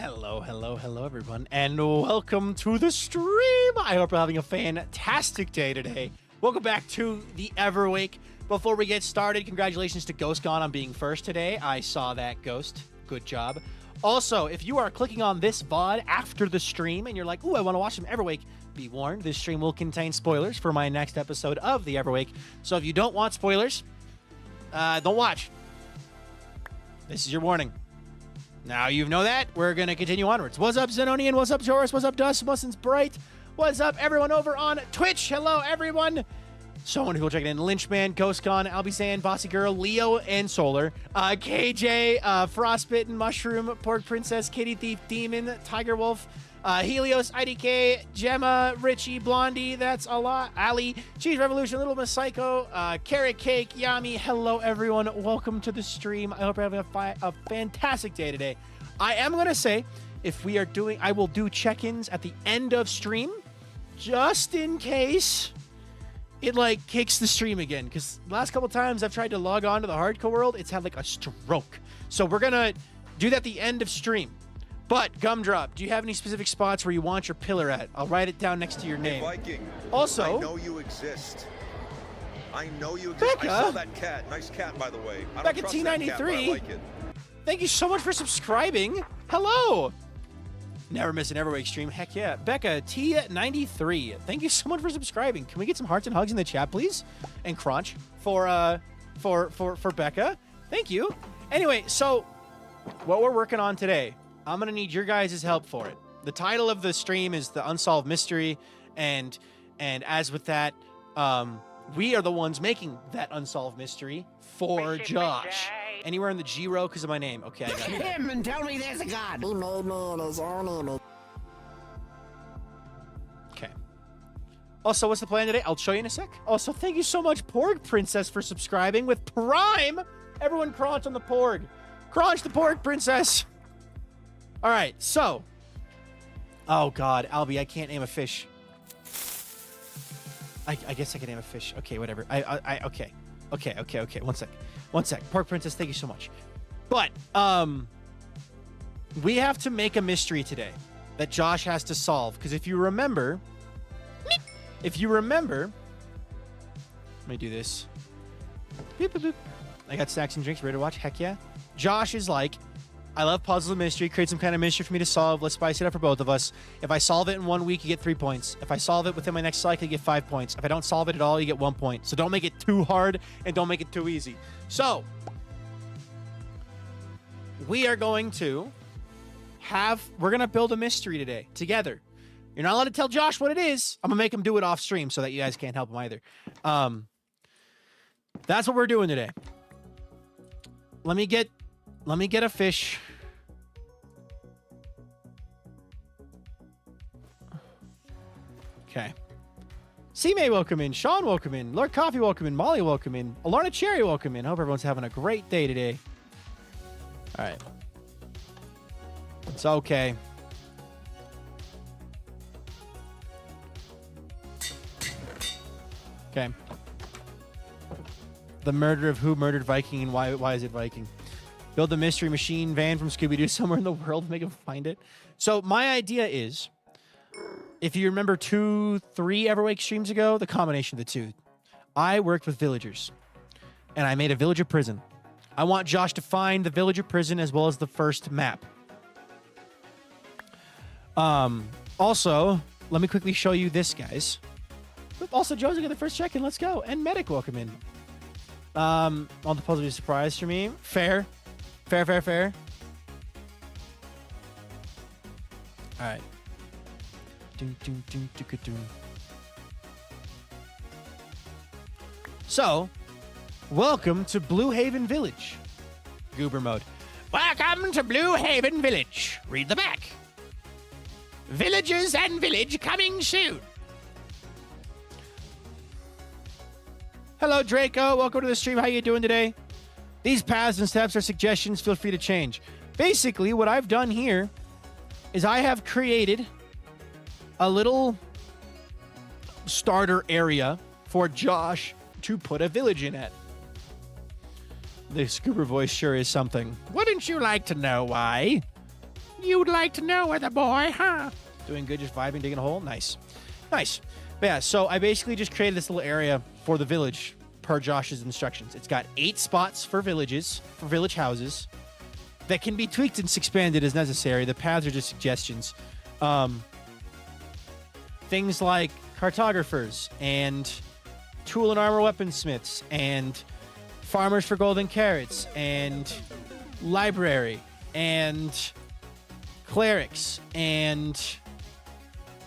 Hello, everyone, and welcome to the stream. I hope you're having a fantastic day today. Welcome back to the Everwake. Before we get started, congratulations to GhostGone on being first today. I saw that, Ghost. Good job. Also, if you are clicking on this VOD after the stream and you're like, ooh, I want to watch some Everwake, be warned, this stream will contain spoilers for my next episode of the Everwake. So if you don't want spoilers, don't watch. This is your warning. Now you know that. We're going to continue onwards. What's up, Zenonian? What's up, Joris? What's up, Dust? What's Bright? What's up, everyone over on Twitch? Hello, everyone. So many people checking in. Lynchman, GhostCon, Albizan, Bossy Girl, Leo, and Solar. KJ, Frostbitten, Mushroom, Pork Princess, Kitty Thief, Demon, Tiger Wolf, Helios, IDK, Gemma, Richie, Blondie, that's a lot, Ali, Cheese Revolution, Little Miss Psycho, Carrot Cake, Yami. Hello, everyone. Welcome to the stream. I hope you're having a fantastic day today. I am going to say, if we are doing, I will do check-ins at the end of stream, just in case it like kicks the stream again, because the last couple times I've tried to log on to the hardcore world, it's had like a stroke. So we're going to do that at the end of stream. But, Gumdrop, do you have any specific spots where you want your pillar at? I'll write it down next to your name. Hey, Viking. Also, I know you exist. I know you exist. Becca, I saw that cat. Nice cat, by the way. I Becca don't trust that cat, but I T93. like it. Thank you so much for subscribing. Hello. Never miss an Everwake stream. Heck yeah. Becca T93. Thank you so much for subscribing. Can we get some hearts and hugs in the chat, please? And crunch for Becca. Thank you. Anyway, so what we're working on today, I'm going to need your guys' help for it. The title of the stream is The Unsolved Mystery, and as with that, we are the ones making that unsolved mystery for Josh. Anywhere in the G row because of my name. Okay, I got it. Him and tell me there's a god. He made me in his own image. Okay. Also, what's the plan today? I'll show you in a sec. Also, thank you so much, Porg Princess, for subscribing with Prime. Everyone crunch on the Porg. Crunch the Porg Princess. All right, so. Oh, God, Albie, I can't name a fish. I guess I can name a fish. Okay, whatever. Okay. Okay. One sec. Pork Princess, thank you so much. But, we have to make a mystery today that Josh has to solve. Because if you remember, let me do this. Boop, boop, boop. I got snacks and drinks ready to watch. Heck yeah. Josh is like, I love puzzle and mystery. Create some kind of mystery for me to solve. Let's spice it up for both of us. If I solve it in 1 week, you get 3 points. If I solve it within my next cycle, you get 5 points. If I don't solve it at all, you get 1 point. So don't make it too hard and don't make it too easy. So we are going to we're going to build a mystery today together. You're not allowed to tell Josh what it is. I'm going to make him do it off stream so that you guys can't help him either. That's what we're doing today. Let me get a fish. Okay. C-May, welcome in. Sean, welcome in. Lord Coffee, welcome in. Molly, welcome in. Alarna Cherry, welcome in. Hope everyone's having a great day today. All right. It's okay. Okay. The murder of who murdered Viking and why is it Viking? Build the mystery machine van from Scooby-Doo somewhere in the world, make him find it. So my idea is, if you remember 2-3 Everwake streams ago, the combination of the two, I worked with villagers, and I made a villager prison. I want Josh to find the villager prison as well as the first map. Also, let me quickly show you this, guys. Also, Joe's got the first check-in. Let's go. And Medic, welcome in. All the puzzles be a surprise for me. Fair. Fair. All right. So, welcome to Blue Haven Village. Goober mode. Welcome to Blue Haven Village. Read the back. Villagers and village coming soon. Hello, Draco. Welcome to the stream. How you doing today? These paths and steps are suggestions. Feel free to change. Basically, what I've done here is I have created a little starter area for Josh to put a village in at. The Scoober voice sure is something. Wouldn't you like to know why? You'd like to know where the boy, huh? Doing good, just vibing, digging a hole. Nice. Nice. But yeah, so I basically just created this little area for the village per Josh's instructions. It's got 8 spots for villages, for village houses, that can be tweaked and expanded as necessary. The paths are just suggestions. Things like cartographers and tool and armor weaponsmiths and farmers for golden carrots and library and clerics and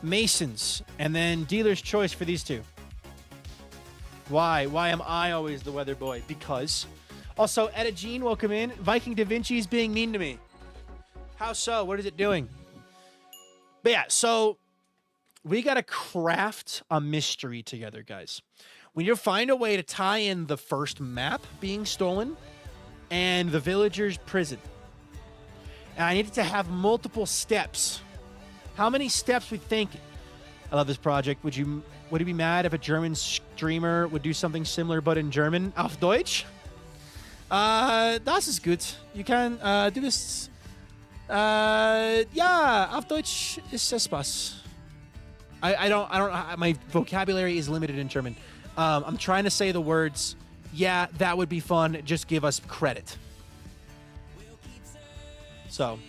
masons, and then dealer's choice for these 2. Why am I always the weather boy? Because. Also, Etta Jean, welcome in. Viking Da Vinci is being mean to me. How so? What is it doing? But yeah, so we got to craft a mystery together, guys. We need to find a way to tie in the first map being stolen and the villager's prison. And I need it to have multiple steps. How many steps we think? I love this project. Would you be mad if a German streamer would do something similar but in German? Auf Deutsch? Das ist gut. You can do this. Yeah, auf Deutsch ist es Spaß. I don't, my vocabulary is limited in German. I'm trying to say the words, yeah, that would be fun. Just give us credit. So,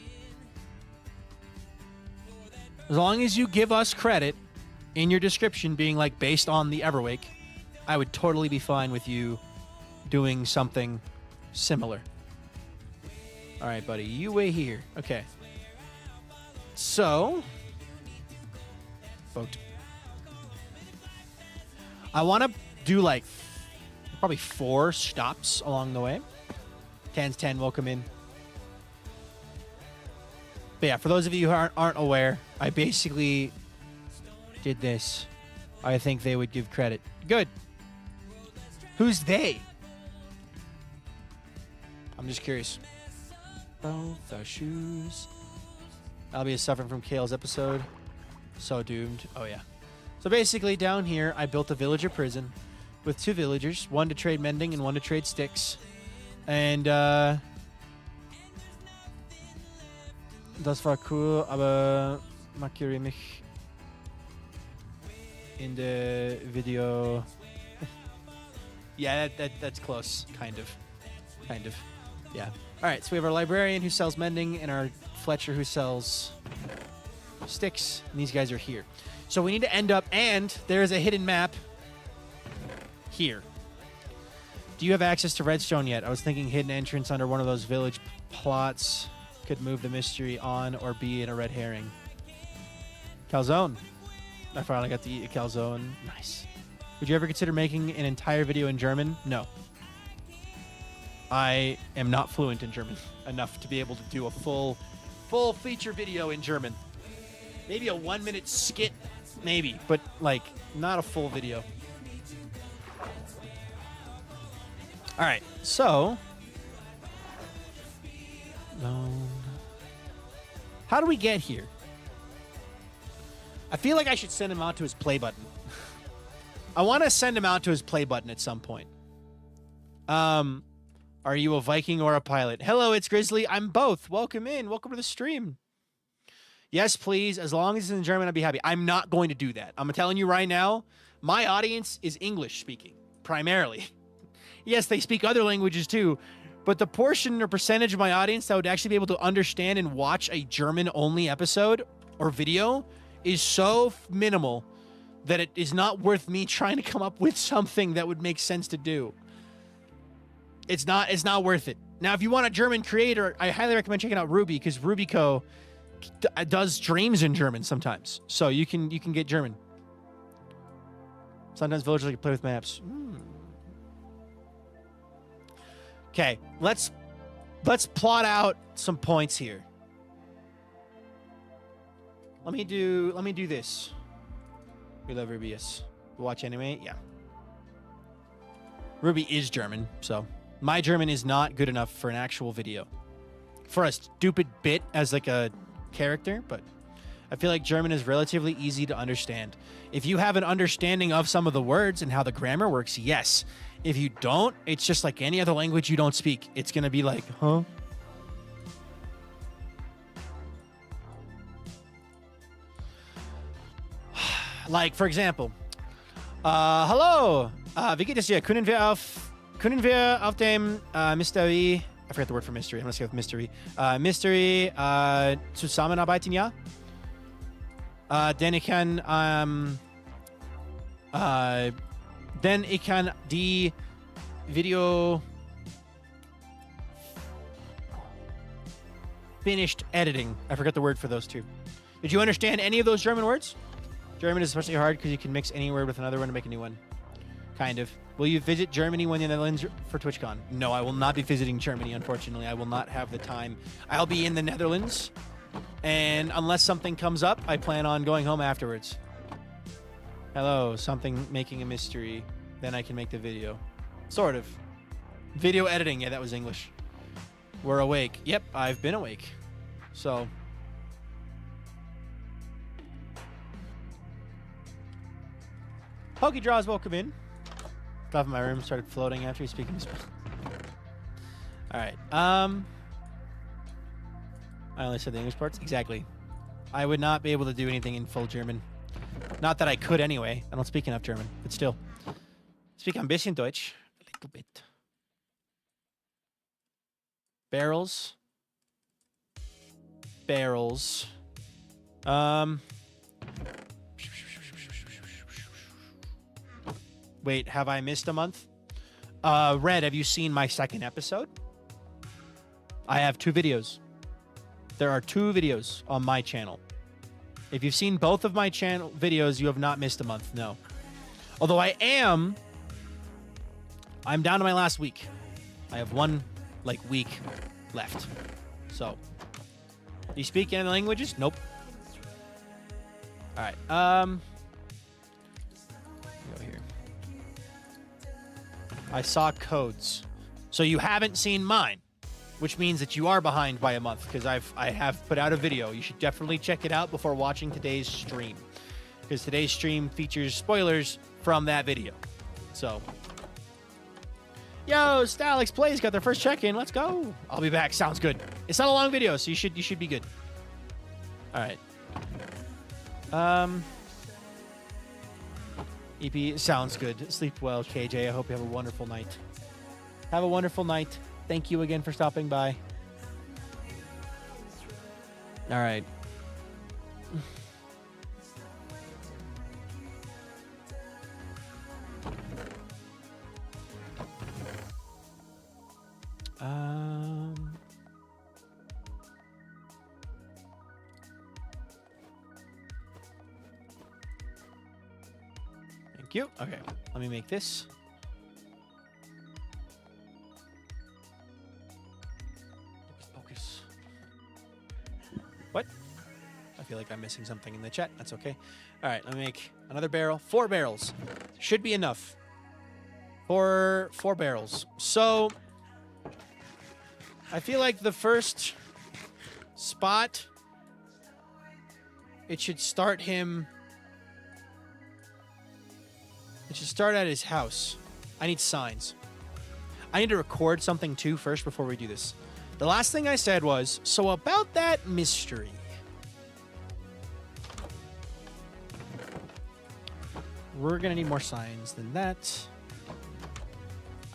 as long as you give us credit in your description being like based on the Everwake, I would totally be fine with you doing something similar. All right, buddy, you wait here. Okay. So, vote. I want to do like probably 4 stops along the way. 10's 10, welcome in. But yeah, for those of you who aren't aware, I basically did this. I think they would give credit. Good. Who's they? I'm just curious. Both our shoes. I'll be suffering from Kale's episode. So doomed. Oh, yeah. So basically, down here, I built a villager prison with 2 villagers, one to trade mending and one to trade sticks. And, das war cool, aber markiere mich in the video. Yeah, that's close. Kind of. Yeah. All right, so we have our librarian who sells mending and our Fletcher who sells sticks, and these guys are here. So we need to end up, and there is a hidden map here. Do you have access to redstone yet? I was thinking hidden entrance under one of those village plots could move the mystery on or be in a red herring. Calzone. I finally got to eat a calzone. Nice. Would you ever consider making an entire video in German? No. I am not fluent in German enough to be able to do a full feature video in German. Maybe a 1-minute skit, maybe, but like not a full video. All right, so how do we get here? I feel like I should send him out to his play button. I want to send him out to his play button at some point. Are you a Viking or a pilot? Hello, it's Grizzly. I'm both. Welcome in. Welcome to the stream. Yes, please. As long as it's in German, I'd be happy. I'm not going to do that. I'm telling you right now, my audience is English speaking, primarily. Yes, they speak other languages too, but the portion or percentage of my audience that would actually be able to understand and watch a German-only episode or video is so minimal that it is not worth me trying to come up with something that would make sense to do. It's not worth it. Now, if you want a German creator, I highly recommend checking out Ruby, because Rubico does streams in German sometimes. So you can get German. Sometimes villagers like to play with maps. Okay, let's plot out some points here. Let me do this. We love Ruby, yes. We watch anime, yeah. Ruby is German, so my German is not good enough for an actual video. For a stupid bit as like a character, but I feel like German is relatively easy to understand. If you have an understanding of some of the words and how the grammar works, yes. If you don't, it's just like any other language you don't speak. It's going to be like, huh? Like, for example, hallo, wie geht es dir? Können wir auf dem Mystery, I forgot the word for mystery, I'm gonna say with mystery, mystery zusammenarbeiten, ja? Denn ich kann die Video finished editing. I forgot the word for those two. Did you understand any of those German words? German is especially hard because you can mix any word with another one to make a new one. Kind of. Will you visit Germany when you're in the Netherlands for TwitchCon? No, I will not be visiting Germany, unfortunately. I will not have the time. I'll be in the Netherlands, and unless something comes up, I plan on going home afterwards. Hello, something making a mystery. Then I can make the video. Sort of. Video editing. Yeah, that was English. We're awake. Yep, I've been awake. So... Pokey Draws, welcome in. Top of my room started floating after you speaking. All right. I only said the English parts. Exactly. I would not be able to do anything in full German. Not that I could anyway. I don't speak enough German, but still. Speak ein bisschen Deutsch. A little bit. Barrels. Barrels. Wait, have I missed a month? Red, have you seen my second episode? I have 2 videos. There are 2 videos on my channel. If you've seen both of my channel videos, you have not missed a month, no. Although I'm down to my last week. I have 1, week left. So, do you speak any languages? Nope. All right, go here. I saw codes. So you haven't seen mine, which means that you are behind by a month because I have put out a video. You should definitely check it out before watching today's stream, because today's stream features spoilers from that video. So, yo, Stalix Plays got their first check-in. Let's go. I'll be back. Sounds good. It's not a long video, so you should be good. All right. EP, sounds good. Sleep well, KJ. I hope you have a wonderful night. Have a wonderful night. Thank you again for stopping by. All right. Thank you. Okay, let me make this. Focus. What? I feel like I'm missing something in the chat. That's okay. All right, let me make another barrel. 4 barrels. Should be enough. 4 barrels. So, I feel like the first spot, it should start him... It should start at his house. I need signs. I need to record something too first before we do this. The last thing I said was, so about that mystery. We're gonna need more signs than that.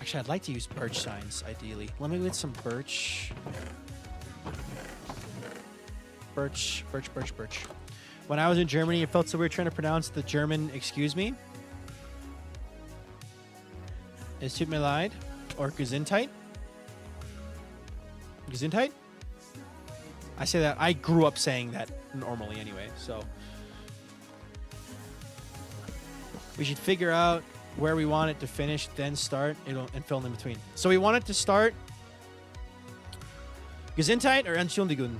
Actually, I'd like to use birch signs, ideally. Let me get some birch. Birch. When I was in Germany, it felt so weird trying to pronounce the German excuse me. Es tut mir leid. Or Gesundheit. Gesundheit? I say that. I grew up saying that normally anyway, so. We should figure out where we want it to finish, then start, and fill in between. So we want it to start Gesundheit or Entschuldigung?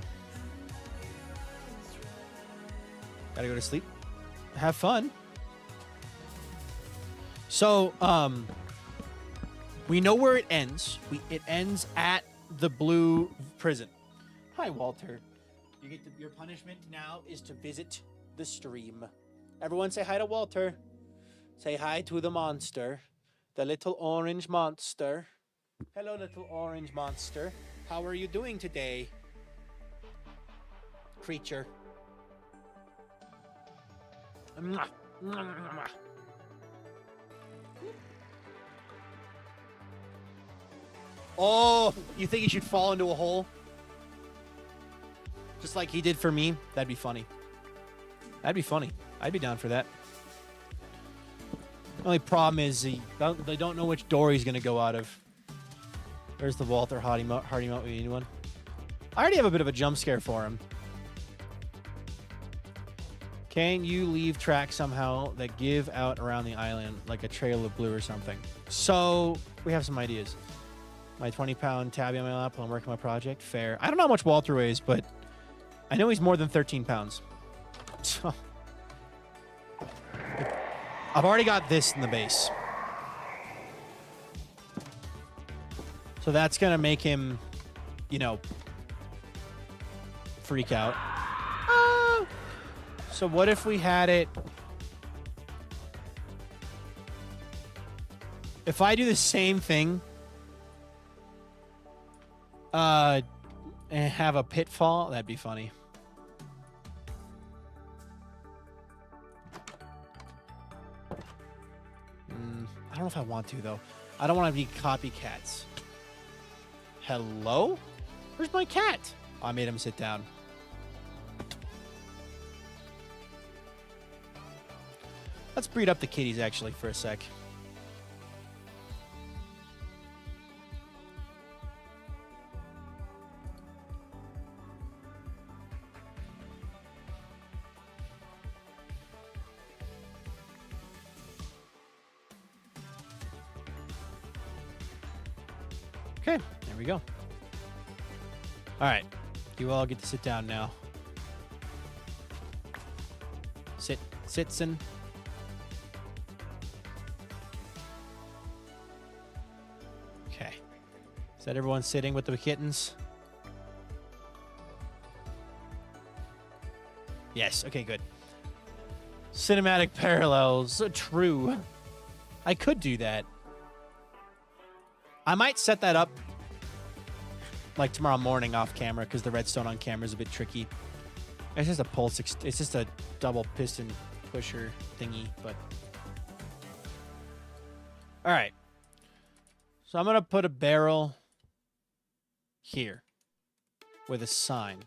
Gotta go to sleep. Have fun. So, we know where it ends. It ends at the blue prison. Hi, Walter. Your punishment now is to visit the stream. Everyone say hi to Walter. Say hi to the monster. The little orange monster. Hello, little orange monster. How are you doing today? Creature. Oh, you think he should fall into a hole? Just like he did for me? That'd be funny. That'd be funny. I'd be down for that. The only problem is they don't know which door he's going to go out of. There's the Walter Hardy Moat. We need one. I already have a bit of a jump scare for him. Can you leave tracks somehow that give out around the island like a trail of blue or something? So we have some ideas. My 20-pound tabby on my lap while I'm working my project. Fair. I don't know how much Walter weighs, but I know he's more than 13 pounds. So I've already got this in the base. So that's going to make him, you know, freak out. So what if we had it... If I do the same thing... and have a pitfall, that'd be funny. I don't know if I want to, though. I don't want to be copycats. Hello? Where's my cat? Oh, I made him sit down. Let's breed up the kitties, actually, for a sec. Okay, there we go. All right, you all get to sit down now. Sitsin. Okay. Is that everyone sitting with the kittens? Yes, okay, good. Cinematic parallels, true. I could do that. I might set that up like tomorrow morning off camera because the redstone on camera is a bit tricky. It's just a pulse. It's just a double piston pusher thingy. But all right. So I'm gonna put a barrel here with a sign.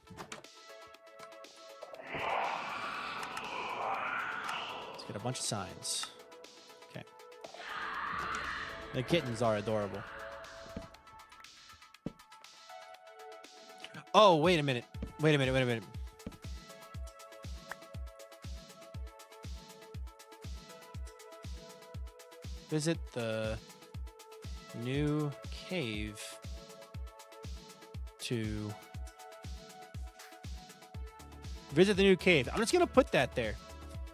Let's get a bunch of signs. Okay. The kittens are adorable. Oh, wait a minute. Wait a minute. Visit the new cave to... Visit the new cave. I'm just going to put that there.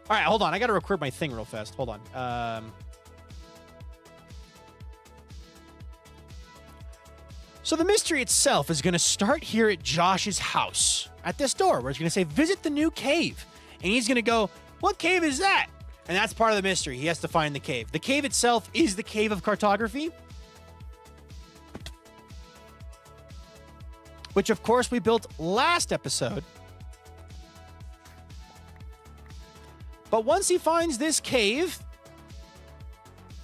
All right, hold on. I got to record my thing real fast. Hold on. So the mystery itself is going to start here at Josh's house, at this door, where it's going to say, visit the new cave. And he's going to go, what cave is that? And that's part of the mystery. He has to find the cave. The cave itself is the Cave of Cartography, which, of course, we built last episode. But once he finds this cave,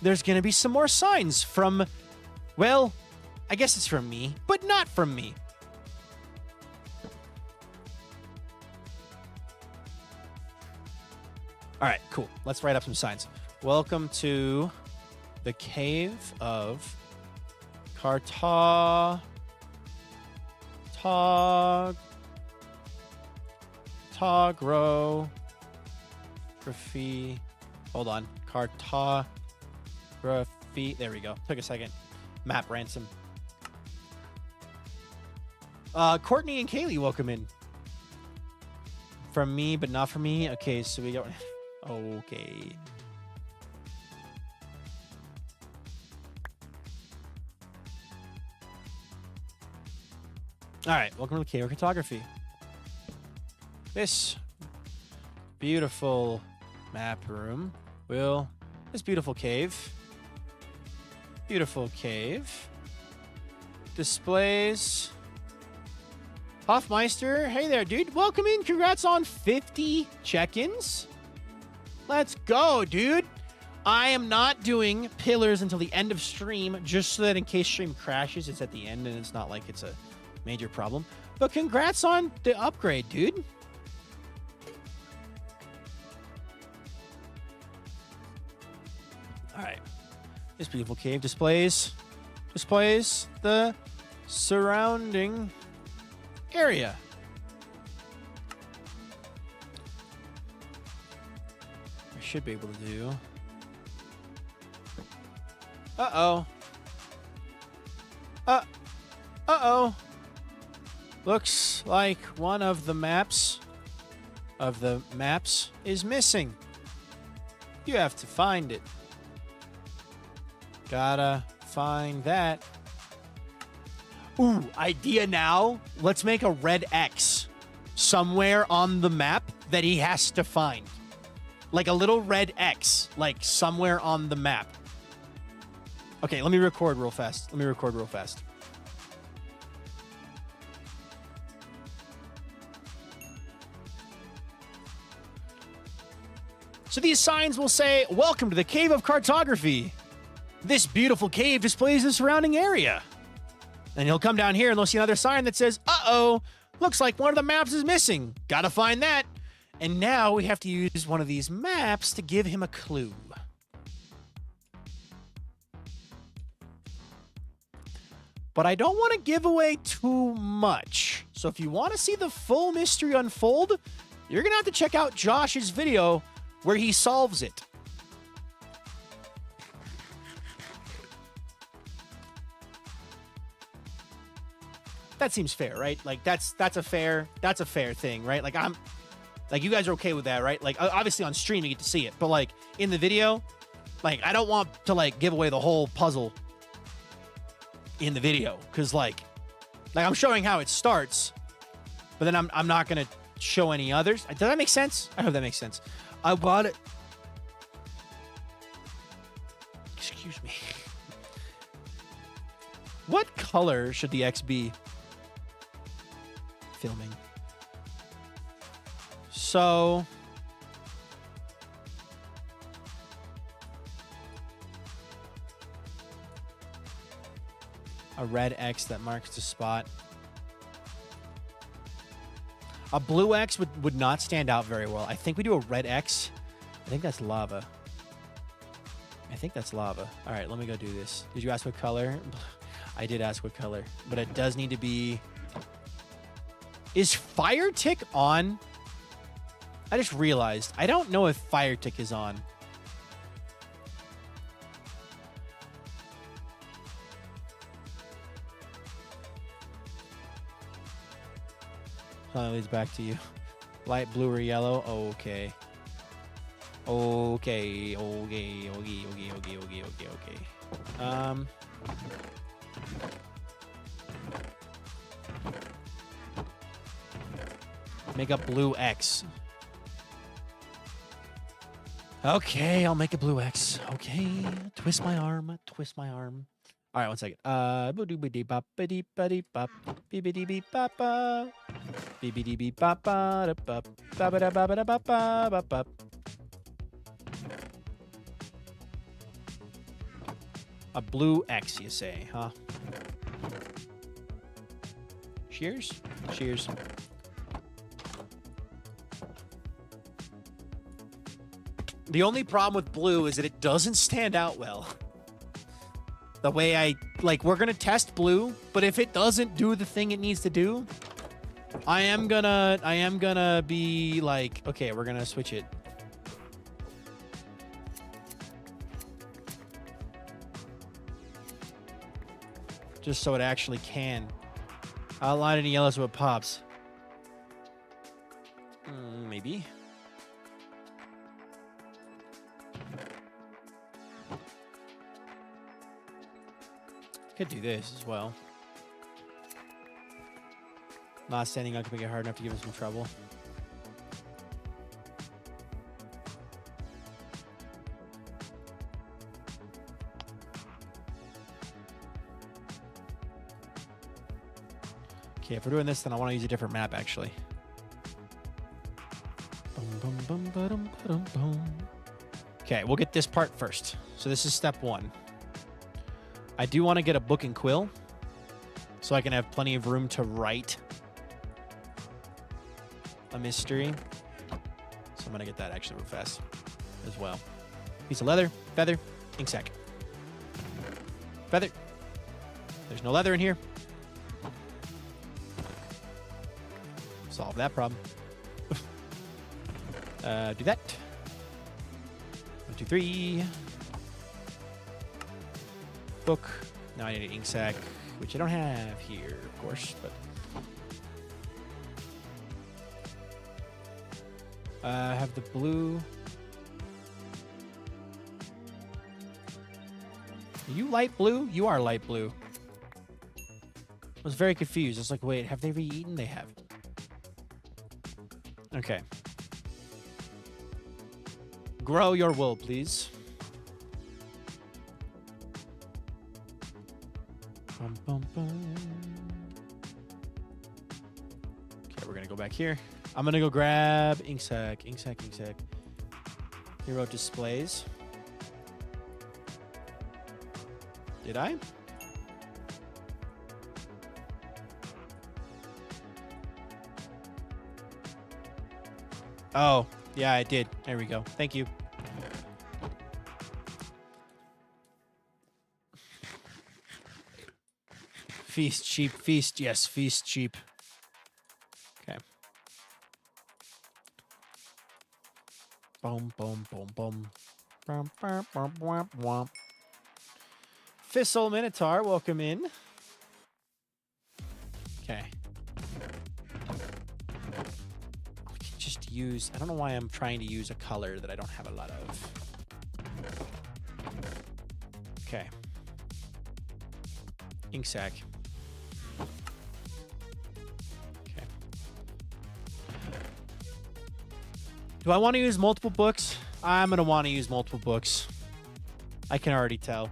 there's going to be some more signs from, well... I guess it's from me, but not from me. All right, cool. Let's write up some signs. Welcome to the Cave of Cartography. Hold on. Cartography. There we go. Took a second. Map ransom. Courtney and Kaylee, welcome in. From me, but not from me. Okay, so we got... Okay. All right, welcome to the Cave of Cartography. This beautiful map room will... This beautiful cave displays... Hoffmeister, hey there, dude. Welcome in. Congrats on 50 check-ins. Let's go, dude. I am not doing pillars until the end of stream, just so that in case stream crashes, it's at the end and it's not like it's a major problem. But congrats on the upgrade, dude. All right. This beautiful cave displays the surrounding area. I should be able to do. Uh-oh. Uh-oh. Looks like one of the maps is missing. You have to find it. Gotta find that. Ooh, idea now. Let's make a red X somewhere on the map that he has to find. Like a little red X, like somewhere on the map. Okay, let me record real fast. So these signs will say, "Welcome to the Cave of Cartography. This beautiful cave displays the surrounding area." Then he'll come down here and they'll see another sign that says, "Uh-oh, looks like one of the maps is missing. Gotta find that." And now we have to use one of these maps to give him a clue. But I don't want to give away too much. So if you want to see the full mystery unfold, you're going to have to check out Josh's video where he solves it. That seems fair, right? Like that's a fair thing, right? Like you guys are okay with that, right? Like obviously on stream you get to see it, but like in the video, like I don't want to like give away the whole puzzle in the video, because like I'm showing how it starts, but then I'm not gonna show any others. Does that make sense? I hope that makes sense. I bought it. Excuse me. What color should the X be? Filming. So a red X that marks the spot. A blue X would not stand out very well. I think we do a red X. I think that's lava. All right, let me go do this. Did you ask what color? I did ask what color, but it does need to be... Is Fire Tick on? I just realized. I don't know if Fire Tick is on. Leads back to you. Light blue or yellow? Okay. Okay. Make a blue X. Okay, I'll make a blue X. Okay. Twist my arm. All right, one second. A blue X, you say, huh? Cheers. The only problem with blue is that it doesn't stand out well. The way we're gonna test blue, but if it doesn't do the thing it needs to do, I am gonna be like, okay, we're gonna switch it. Just so it actually can. Outline it in yellow so it pops. Maybe. Could do this as well. Not standing up can make it hard enough to give him some trouble. Okay, if we're doing this, then I want to use a different map, actually. Okay, we'll get this part first. So this is step 1. I do want to get a book and quill so I can have plenty of room to write a mystery. So I'm going to get that actually real fast as well. Piece of leather, feather, ink sac. Feather. There's no leather in here. Solve that problem. Do that. 1, 2, 3. Book. Now I need an ink sac, which I don't have here, of course, but I have the blue. Are you light blue? You are light blue. I was very confused. I was like, wait, have they re-eaten? They have. Okay. Grow your wool, please. Bum, bum, bum. Okay, we're going to go back here. I'm going to go grab ink sac, ink sac, ink sac. Hero displays. Did I? Oh, yeah, I did. There we go. Thank you. Feast cheap. Feast, yes. Feast cheap. Okay. Boom, boom, boom, boom. Bum, bum, bum, bum, bum. Thistle Minotaur, welcome in. Okay. Just use, I don't know why I'm trying to use a color that I don't have a lot of. Okay. Ink sac. Okay. Do I want to use multiple books? I'm going to want to use multiple books. I can already tell.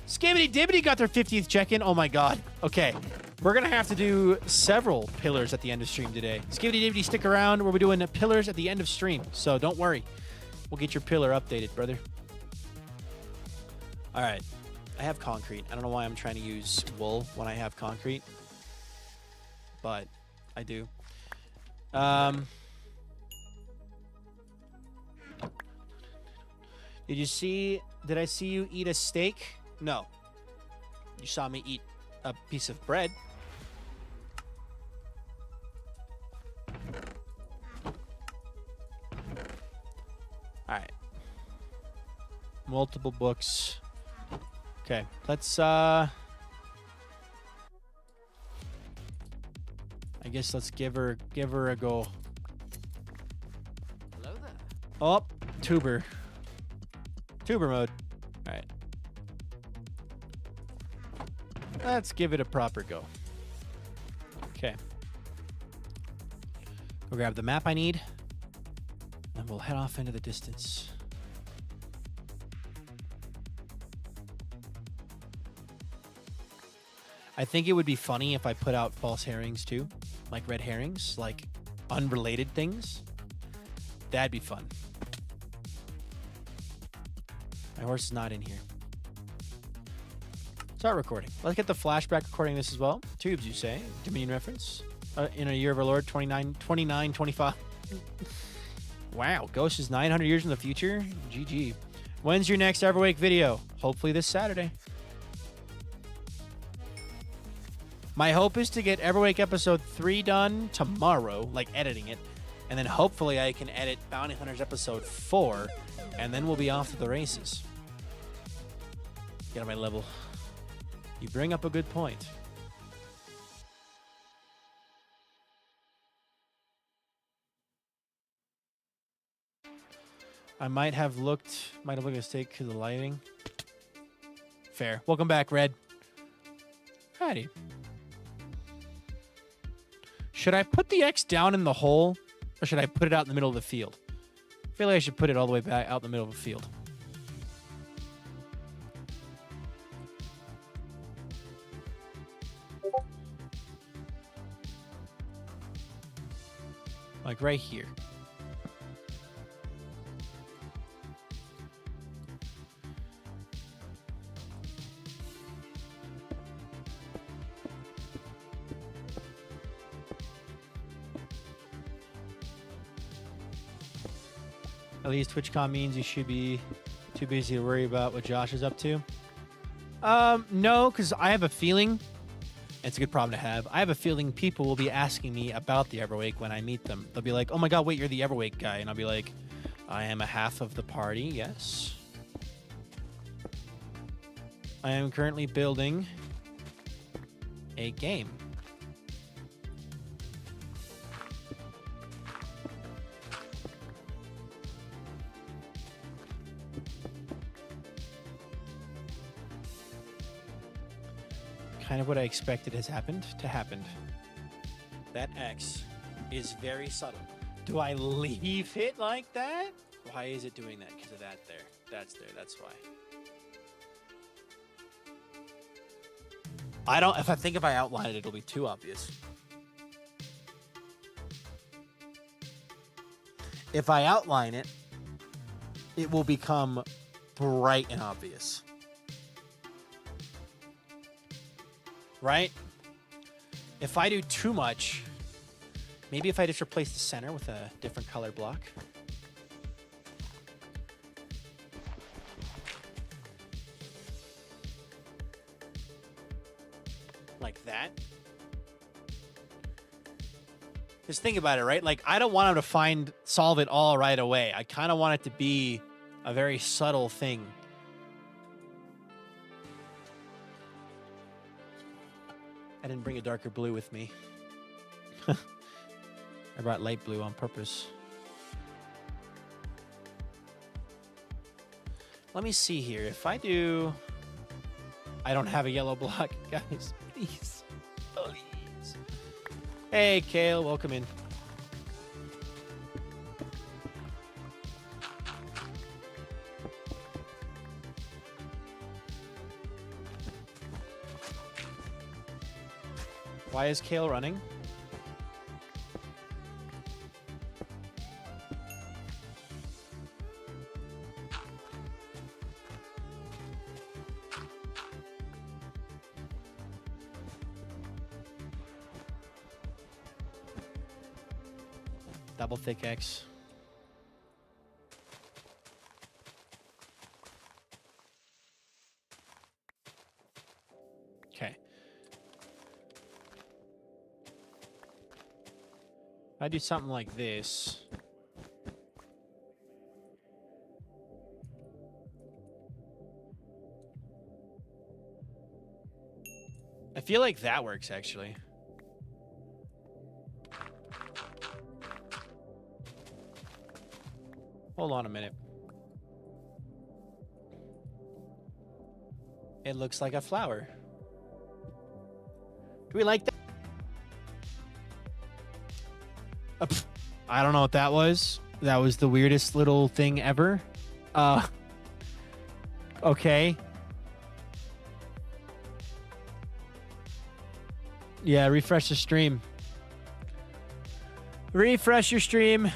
Skibbity Dibbity got their 50th check-in. Oh my god. Okay. We're going to have to do several pillars at the end of stream today. Skibbity Dibbity, stick around. We'll be doing the pillars at the end of stream. So don't worry. We'll get your pillar updated, brother. All right. I have concrete. I don't know why I'm trying to use wool when I have concrete. But I do. Did you see... Did I see you eat a steak? No. You saw me eat a piece of bread. Alright. Multiple books. Okay, let's, I guess let's give her a go. Hello there. Oh, tuber. Tuber mode. Alright. Let's give it a proper go. Okay. Go grab the map I need. And we'll head off into the distance. I think it would be funny if I put out false herrings too. Like red herrings. Like unrelated things. That'd be fun. My horse is not in here. Start recording. Let's get the flashback recording this as well. Tubes, you say. Dominion reference. In a year of our Lord, 2925. Wow. Ghost is 900 years in the future? GG. When's your next Everwake video? Hopefully this Saturday. My hope is to get Everwake episode 3 done tomorrow, like editing it. And then hopefully I can edit Bounty Hunters episode 4. And then we'll be off to the races. Get on my level. You bring up a good point. I might have looked a mistake because of the lighting. Fair. Welcome back, Red. Howdy. Should I put the X down in the hole, or should I put it out in the middle of the field? I feel like I should put it all the way back out in the middle of the field. Like right here. At least TwitchCon means you should be too busy to worry about what Josh is up to. No, because I have a feeling, it's a good problem to have. I have a feeling people will be asking me about the Everwake when I meet them. They'll be like, oh my God, wait, you're the Everwake guy. And I'll be like, I am a half of the party, yes. I am currently building a game. Kind of what I expected has happened to happen. That X is very subtle. Do I leave it like that? Why is it doing that? Because of that there. That's there. That's why. I don't... If I outline it, it'll be too obvious. If I outline it, it will become bright and obvious. Right? If I do too much, maybe if I just replace the center with a different color block. Like that. Just think about it, right? Like, I don't want him to solve it all right away. I kind of want it to be a very subtle thing. I didn't bring a darker blue with me. I brought light blue on purpose. Let me see here. If I do... I don't have a yellow block, guys. Please. Please. Hey, Kale. Welcome in. Why is Kale running? Double thick X. Okay. I do something like this. I feel like that works, actually. Hold on a minute. It looks like a flower. Do we like that? I don't know what that was. That was the weirdest little thing ever. Okay. Yeah, refresh the stream. Refresh your stream.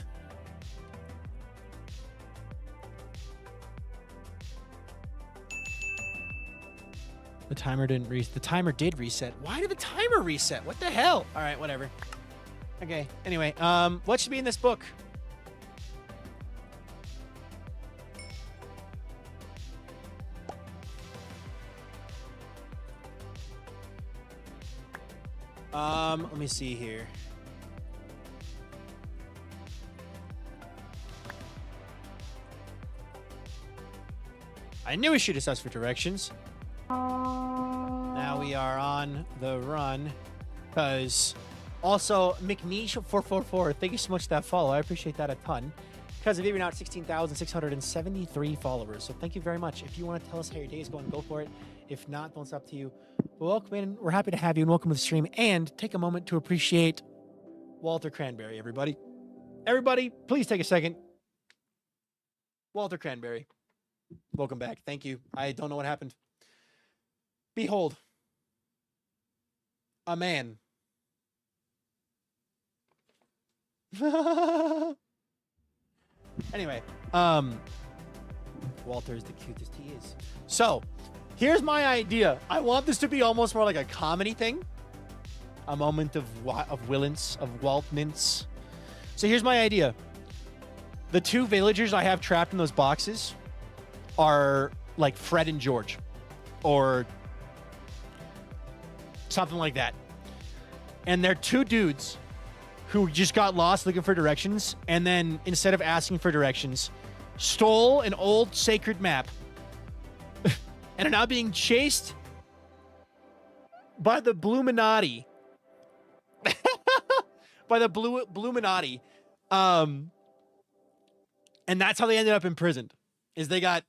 The timer didn't reset. The timer did reset. Why did the timer reset? What the hell? All right, whatever. Okay. Anyway, what should be in this book? Let me see here. I knew we should assess for directions. Now we are on the run. Because also, McNeesh444, thank you so much for that follow. I appreciate that a ton. Because of you, we're now at 16,673 followers. So thank you very much. If you want to tell us how your day is going, go for it. If not, then it's up to you. But welcome in. We're happy to have you and welcome to the stream. And take a moment to appreciate Walter Cranberry, everybody. Everybody, please take a second. Walter Cranberry, welcome back. Thank you. I don't know what happened. Behold, a man. Anyway, Walter is the cutest he is. So, here's my idea. I want this to be almost more like a comedy thing. A moment of Willance, of Waltments. So here's my idea. The two villagers I have trapped in those boxes are like Fred and George or something like that. And they're two dudes who just got lost looking for directions, and then instead of asking for directions, stole an old sacred map and are now being chased by the Bluminati. By the Bluminati. And that's how they ended up imprisoned. Is they got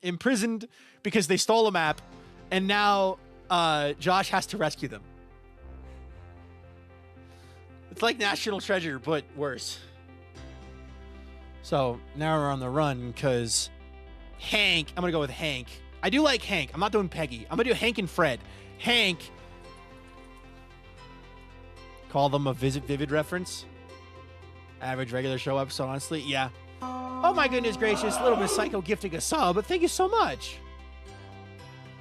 imprisoned because they stole a map, and now Josh has to rescue them. It's like National Treasure, but worse. So now we're on the run because Hank, I'm going to go with Hank. I do like Hank. I'm not doing Peggy. I'm going to do Hank and Fred. Hank, call them a Vivid reference. Average regular show episode, honestly. Yeah. Oh my goodness gracious. Little Miss Psycho gifting a sub, but thank you so much.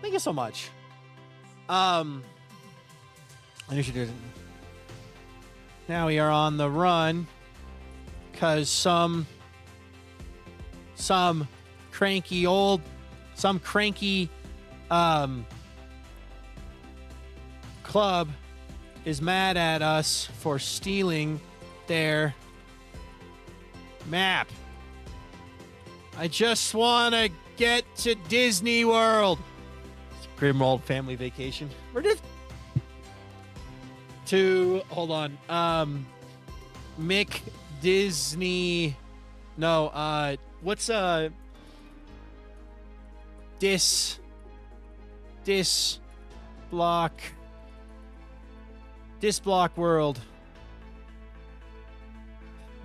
Thank you so much. I knew she did. Now we are on the run because some cranky club is mad at us for stealing their map. I just want to get to Disney World. Grimwald Family Vacation. We're just to hold on. Mick Disney. No, what's Dis block World.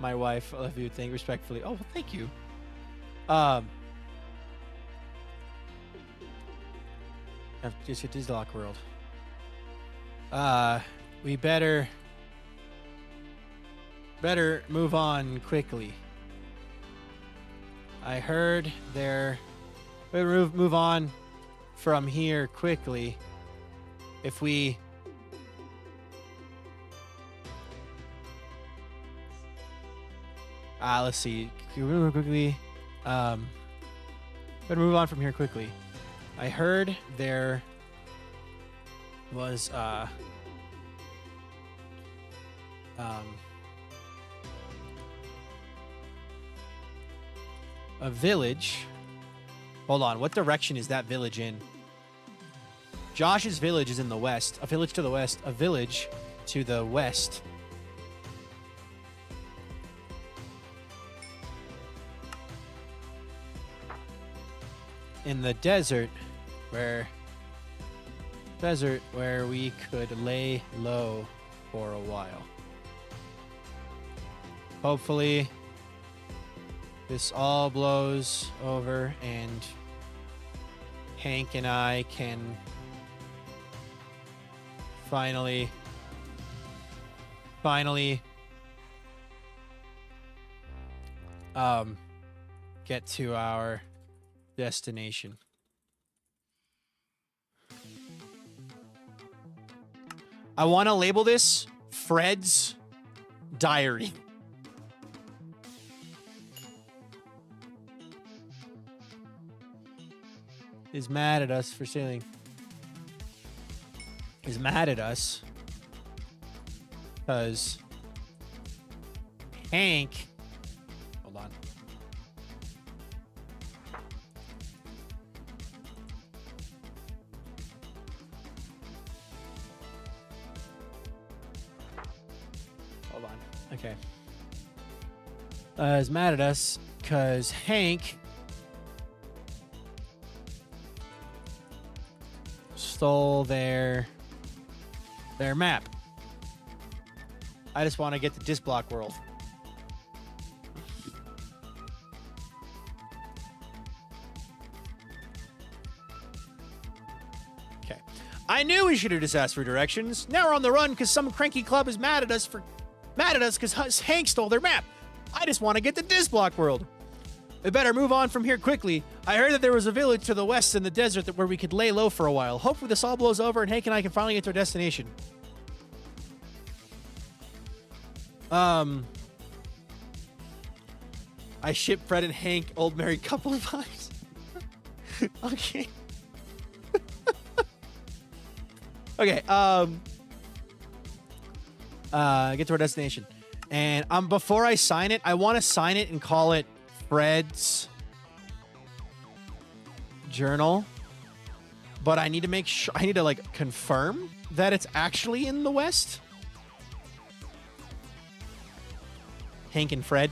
My wife, I love you, thank respectfully. Oh, well, thank you. Just hit Disblock World. We better move on quickly. I heard there. Move on from here quickly. If we let's see. Can we move quickly? Better move on from here quickly. I heard there was a village. Hold on, what direction is that village in? Josh's village is in the west. A village to the west. A village to the west. In the desert where we could lay low for a while. Hopefully this all blows over and Hank and I can finally get to our destination. I want to label this Fred's Diary. Is mad at us for stealing. Is mad at us because Hank. Hold on. Hold on. Okay. Is mad at us because Hank stole their map. I just want to get to Disblock World. Okay. I knew we should have just asked for directions. Now we're on the run because some cranky club is mad at us because Hank stole their map. I just want to get to Disblock World. We better move on from here quickly. I heard that there was a village to the west in the desert where we could lay low for a while. Hopefully this all blows over and Hank and I can finally get to our destination. I ship Fred and Hank, old married couple vibes. Okay. Okay, get to our destination. And before I sign it, I want to sign it and call it Fred's journal. But I need to make sure, I need to like confirm that it's actually in the West. Hank and Fred.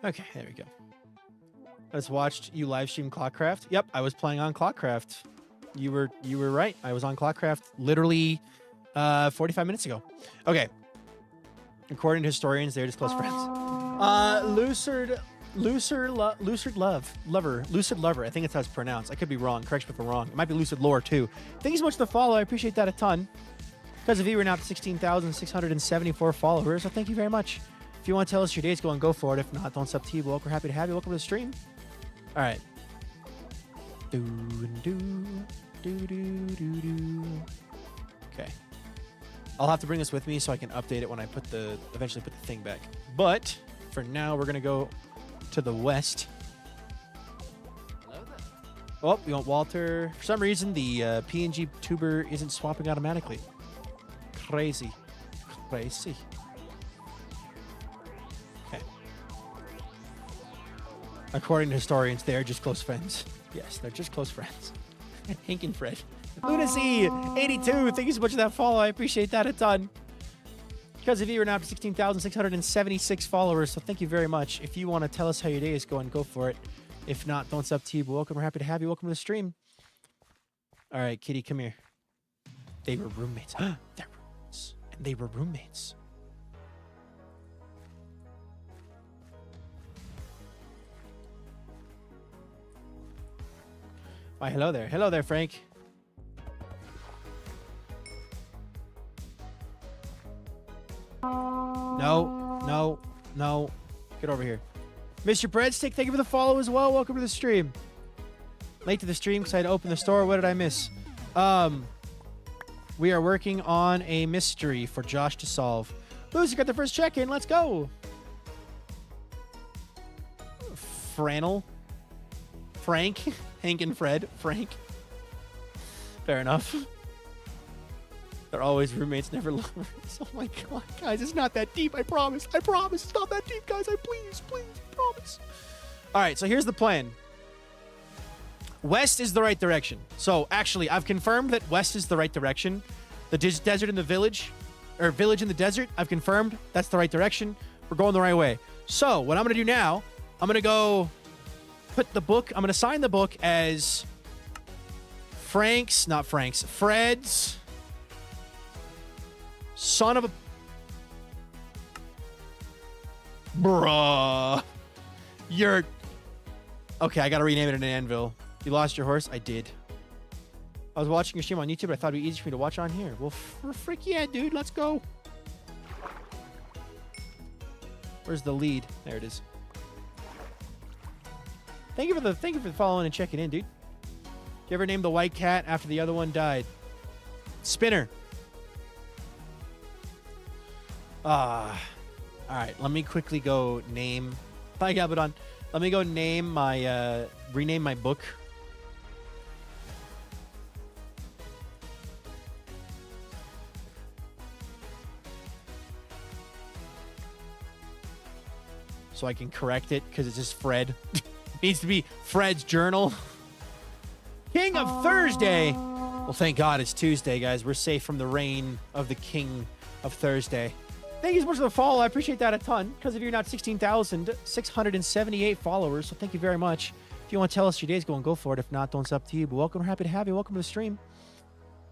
Okay, there we go. I just watched you live stream Clockcraft. Yep, I was playing on Clockcraft. You were right. I was on Clockcraft literally 45 minutes ago. Okay. According to historians, they're just close friends. Lucid Lover. I think it's how it's pronounced. I could be wrong. Correct me if I'm wrong. It might be Lucid Lore too. Thank you so much for the follow. I appreciate that a ton. Because of you, we're now at 16,674 followers. So thank you very much. If you want to tell us your day's going, go for it. If not, don't sub to you. We're happy to have you. Welcome to the stream. All right. Okay. I'll have to bring this with me so I can update it when I eventually put the thing back. But for now, we're going to go to the west. Oh, we want Walter. For some reason, the PNG tuber isn't swapping automatically. Crazy. Crazy. Okay. According to historians, they're just close friends. Yes, they're just close friends. Hank and Fred. Lunacy, 82. Thank you so much for that follow. I appreciate that a ton. Because of you, we're now up to 16,676 followers. So thank you very much. If you want to tell us how your day is going, go for it. If not, don't sub to you. But welcome. We're happy to have you. Welcome to the stream. All right, Kitty, come here. They were roommates. They're roommates. And they were roommates. Why, hello there. Hello there, Frank. No. Get over here. Mr. Breadstick, thank you for the follow as well. Welcome to the stream. Late to the stream because I had to open the store. What did I miss? We are working on a mystery for Josh to solve. Boozy got the first check-in. Let's go. Frank. Hank and Fred. Frank. Fair enough. They're always roommates, never lovers. Oh my god, guys, it's not that deep. I promise. I promise. It's not that deep, guys. Please, promise. All right, so here's the plan. West is the right direction. So actually, I've confirmed that west is the right direction. The desert in the village, or village in the desert, I've confirmed that's the right direction. We're going the right way. So what I'm going to do now, I'm going to go put the book, I'm going to sign the book as Fred's son of a... Bruh. You're... Okay, I gotta rename it an anvil. You lost your horse? I did. I was watching your stream on YouTube, but I thought it'd be easier for me to watch on here. Well, frick yeah, dude. Let's go. Where's the lead? There it is. Thank you for the following and checking in, dude. You ever named the white cat after the other one died? Spinner. All right, let me quickly go name... Bye, Gabadon. Let me go name my... rename my book. So I can correct it, because it's just Fred. It needs to be Fred's journal. King of Thursday! Well, thank God it's Tuesday, guys. We're safe from the reign of the King of Thursday. Thank you so much for the follow. I appreciate that a ton. Because if you're not 16,678 followers, so thank you very much. If you want to tell us your day's going, go for it. If not, don't, it's up to you. But welcome. We're happy to have you. Welcome to the stream.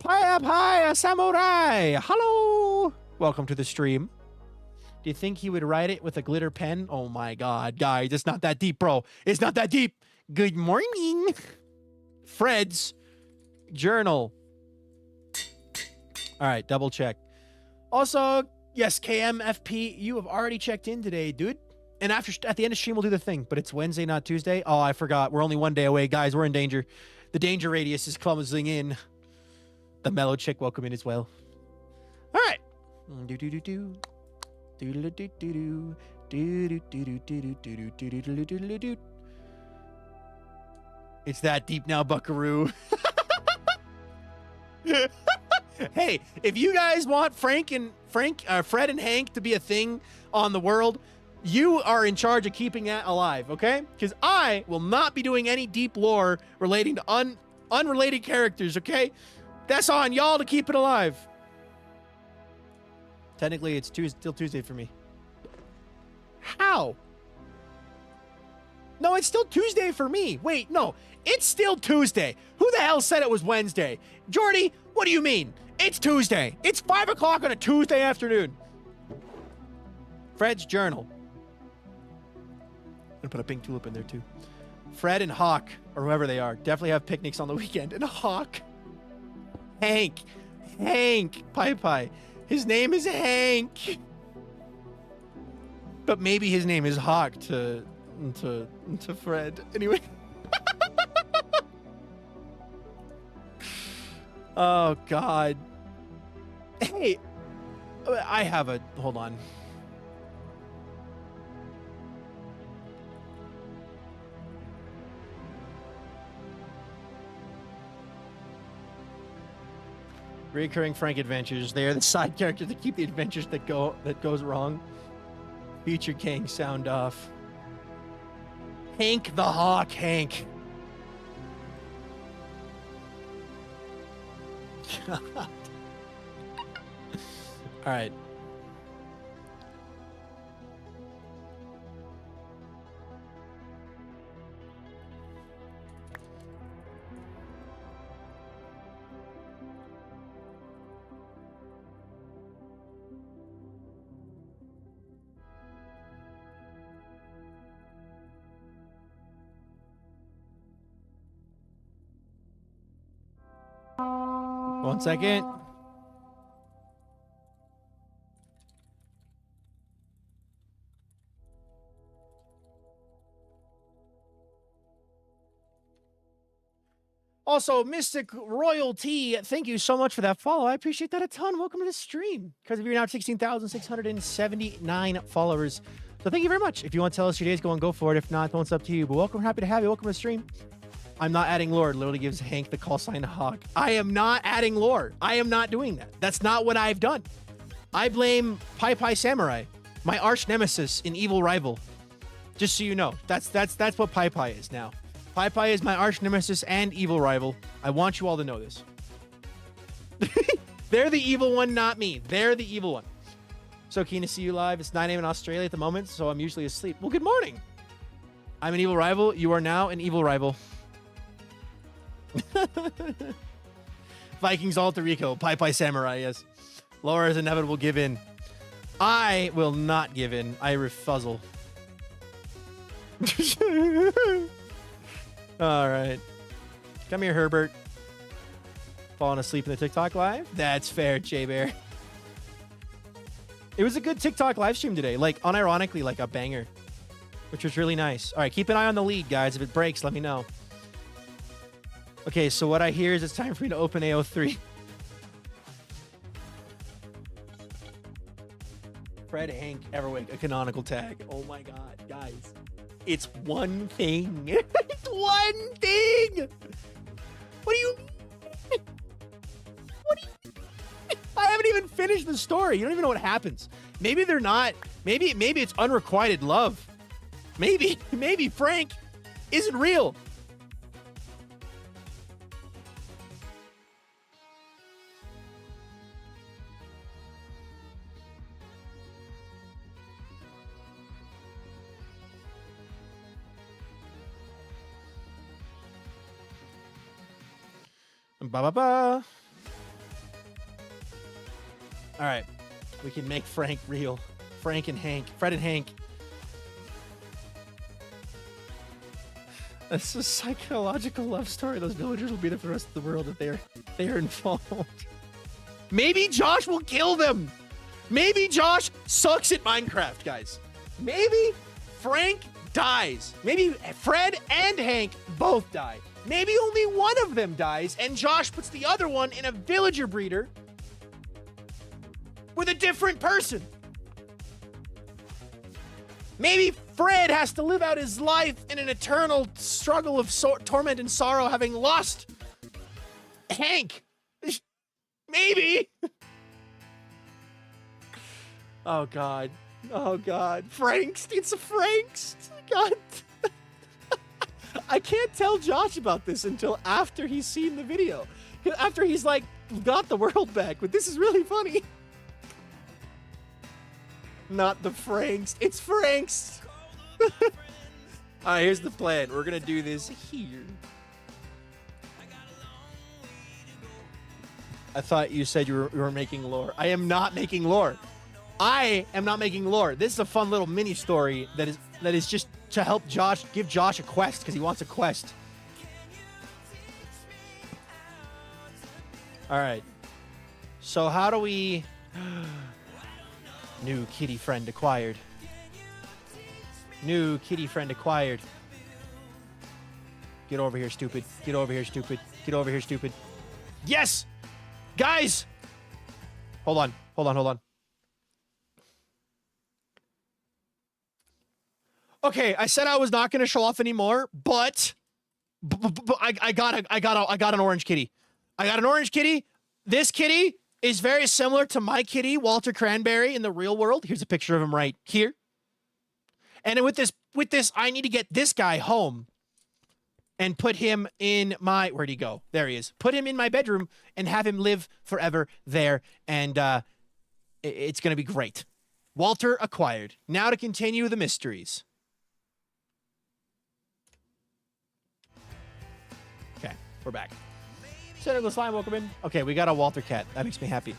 Hi, samurai. Hello. Welcome to the stream. Do you think he would write it with a glitter pen? Oh my God, guys. It's not that deep, bro. It's not that deep. Good morning. Fred's journal. All right, double check. Also, yes, KMFP, you have already checked in today, dude. And at the end of stream, we'll do the thing. But it's Wednesday, not Tuesday. Oh, I forgot. We're only one day away. Guys, we're in danger. The danger radius is closing in. The mellow chick, welcome in as well. All right. It's that deep now, buckaroo. Hey, if you guys want Fred and Hank to be a thing on the world, you are in charge of keeping that alive, okay? Because I will not be doing any deep lore relating to unrelated characters, okay? That's on y'all to keep it alive. Technically, it's still Tuesday for me. How? No, it's still Tuesday for me. Wait, no. It's still Tuesday. Who the hell said it was Wednesday? Jordy, what do you mean? It's Tuesday. It's 5 o'clock on a Tuesday afternoon. Fred's journal. I'm gonna put a pink tulip in there too. Fred and Hawk, or whoever they are, definitely have picnics on the weekend. And Hawk. Hank. Pi. His name is Hank. But maybe his name is Hawk to Fred. Anyway. Oh, God. Hey, I have a... Hold on. Recurring Frank adventures. They are the side characters that keep the adventures that goes wrong. Feature King, sound off. Hank the Hawk, Hank. God. All right. One second. Also, Mystic Royalty, thank you so much for that follow. I appreciate that a ton. Welcome to the stream. Because of you're now at 16,679 followers. So thank you very much. If you want to tell us your day's going, go for it. If not, it's up to you. But welcome, happy to have you. Welcome to the stream. I'm not adding lore. It literally gives Hank the call sign Hawk. I am not adding lore. I am not doing that. That's not what I've done. I blame Pi Samurai, my arch nemesis and evil rival. Just so you know, that's what Pi is now. Pi is my arch nemesis and evil rival. I want you all to know this. They're the evil one, not me. They're the evil one. So keen to see you live. It's 9 a.m. in Australia at the moment, so I'm usually asleep. Well, good morning. I'm an evil rival. You are now an evil rival. Vikings alter ego. Pi Samurai, yes. Laura is inevitable. Give in. I will not give in. I refuzzle. All right. Come here, Herbert. Falling asleep in the TikTok live? That's fair, J-Bear. It was a good TikTok live stream today. Like, unironically, like a banger. Which was really nice. All right, keep an eye on the lead, guys. If it breaks, let me know. Okay, so what I hear is it's time for me to open AO3. Fred, Hank, Everwake, a canonical tag. Oh my god, guys. It's one thing. It's one thing! What do you mean? What do you mean? I haven't even finished the story. You don't even know what happens. Maybe they're not. Maybe it's unrequited love. Maybe Frank isn't real. Ba-ba-ba. All right. We can make Frank real. Frank and Hank. Fred and Hank. That's a psychological love story. Those villagers will be there for the rest of the world if they're involved. Maybe Josh will kill them. Maybe Josh sucks at Minecraft, guys. Maybe Frank dies. Maybe Fred and Hank both die. Maybe only one of them dies, and Josh puts the other one in a villager breeder with a different person. Maybe Fred has to live out his life in an eternal struggle of torment and sorrow, having lost Hank. Maybe. Oh, God. Oh, God. Franks. It's a Franks. God. I can't tell Josh about this until after he's seen the video. After he's, like, got the world back. But this is really funny. Not the Franks. It's Franks. All right, here's the plan. We're going to do this here. I thought you said you were making lore. I am not making lore. I am not making lore. This is a fun little mini story that is just to help Josh, give Josh a quest because he wants a quest. All right. So how do we... New kitty friend acquired. New kitty friend acquired. Get over here, stupid. Get over here, stupid. Get over here, stupid. Yes! Guys! Hold on. Hold on, hold on. Okay, I said I was not going to show off anymore, but I got an orange kitty. I got an orange kitty. This kitty is very similar to my kitty, Walter Cranberry, in the real world. Here's a picture of him right here. And with this, I need to get this guy home and put him in my... Where'd he go? There he is. Put him in my bedroom and have him live forever there. And it's going to be great. Walter acquired. Now to continue the mysteries. Okay, we're back. Senator the Slime, welcome in. Okay, we got a Walter cat. That makes me happy.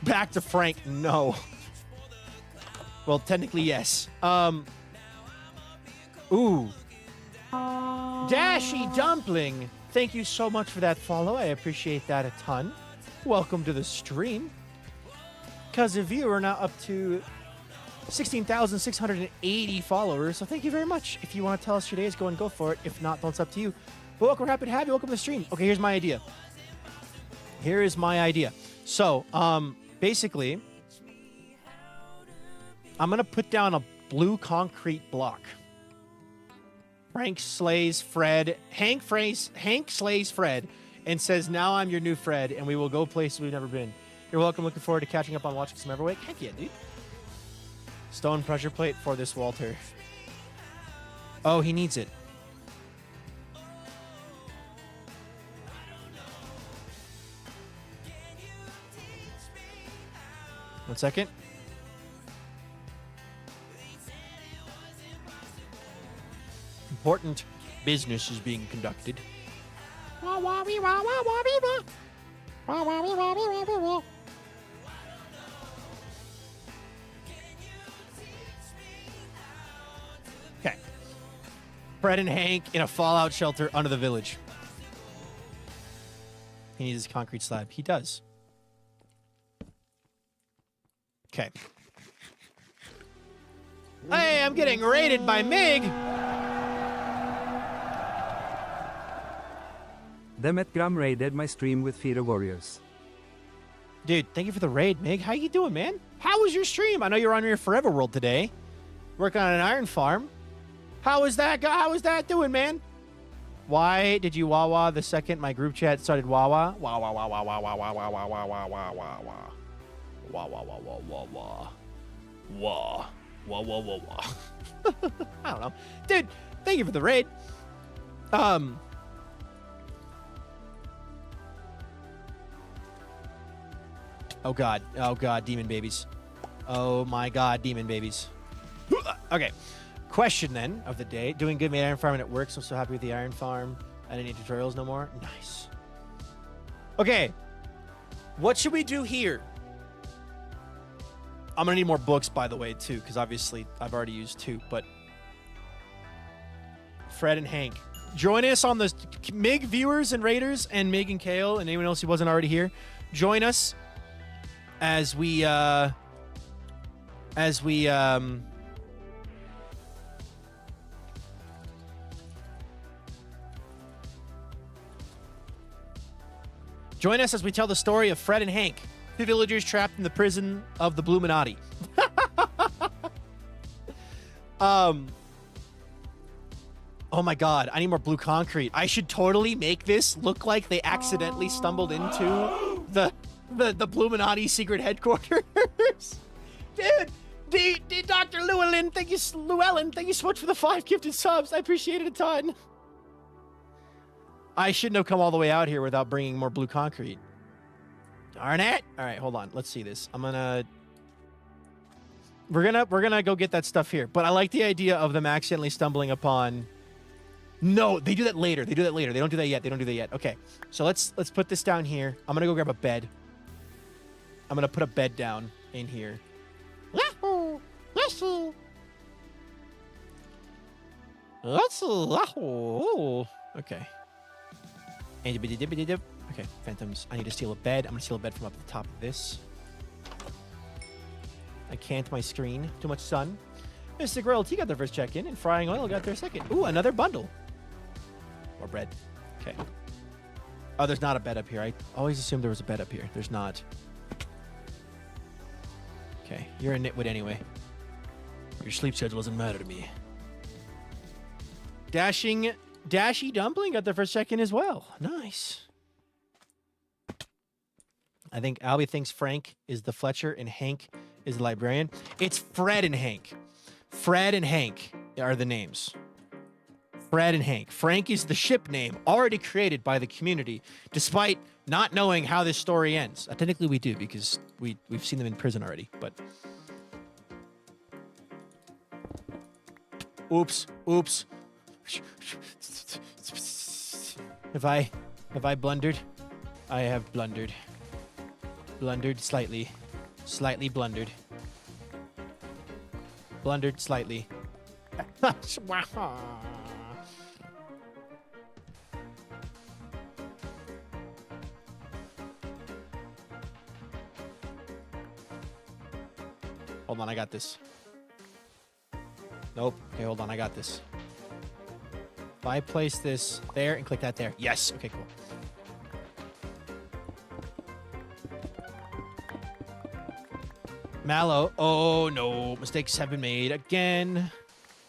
Back to Frank. No. Well, technically, yes. Ooh. Dashy Dumpling. Thank you so much for that follow. I appreciate that a ton. Welcome to the stream. Because of you, we're now up to 16,680 followers. So thank you very much. If you want to tell us your day is going, go for it. If not, then it's up to you. But welcome. We're happy to have you. Welcome to the stream. Okay, here's my idea. Here is my idea. So, basically, I'm going to put down a blue concrete block. Frank slays Fred. Hank slays Fred and says, now I'm your new Fred, and we will go places we've never been. You're welcome. Looking forward to catching up on watching some Everwake. Heck yeah, dude. Stone pressure plate for this Walter. Oh, he needs it. One second. Important business is being conducted. Okay. Fred and Hank in a fallout shelter under the village. He needs his concrete slab. He does. Okay. Hey, I'm getting raided by Mig. Demetgram raided my stream with Feeder Warriors. Dude, thank you for the raid, Mig. How you doing, man? How was your stream? I know you're on your Forever World today. Working on an iron farm. How was that doing, man? Why did you wah-wah the second my group chat started wah-wah? Wah-wah-wah-wah-wah-wah-wah-wah-wah-wah-wah-wah. Wah-wah-wah-wah-wah-wah. Wah. Wah-wah-wah-wah. I don't know. Dude, thank you for the raid. Oh god, demon babies. Oh my god, demon babies. Okay, question then of the day. Doing good, made iron farm and it works. I'm so happy with the iron farm. I didn't need tutorials no more. Nice. Okay, what should we do here? I'm gonna need more books, by the way, too, because obviously I've already used 2, but Fred and Hank. Join us on the MIG viewers and raiders and Mig and Kale and anyone else who wasn't already here. Join us as we join us as we tell the story of Fred and Hank, two villagers trapped in the prison of the Bluminati. Oh my god, I need more blue concrete. I should totally make this look like they accidentally stumbled into the Bluminati secret headquarters. Dude, Dr. Llewellyn, thank you so much for the 5 gifted subs. I appreciate it a ton. I shouldn't have come all the way out here without bringing more blue concrete. Darn it. All right, hold on. Let's see this. We're gonna go get that stuff here. But I like the idea of them accidentally stumbling upon. No, they do that later. They don't do that yet. Okay, so let's put this down here. I'm gonna go grab a bed. I'm gonna put a bed down in here. Okay. Okay, Phantoms. I need to steal a bed. I'm gonna steal a bed from up at the top of this. I can't my screen. Too much sun. Mr. Royalty got their first check-in, and Frying Oil got their second. Ooh, another bundle. More bread. Okay. Oh, there's not a bed up here. I always assumed there was a bed up here. There's not. Okay, you're a nitwit anyway. Your sleep schedule doesn't matter to me. Dashy Dumpling got their first check-in as well. Nice. I think Albie thinks Frank is the Fletcher and Hank is the librarian. It's Fred and Hank. Fred and Hank are the names. Fred and Hank. Frank is the ship name already created by the community, despite not knowing how this story ends. Technically, we do because we've seen them in prison already. But oops. Have I blundered? I have blundered. Blundered slightly. Slightly blundered. Blundered slightly. Hold on, I got this. Nope. Okay, hold on, I got this. If I place this there and click that there. Yes. Okay, cool. Mallow. Oh, no. Mistakes have been made again.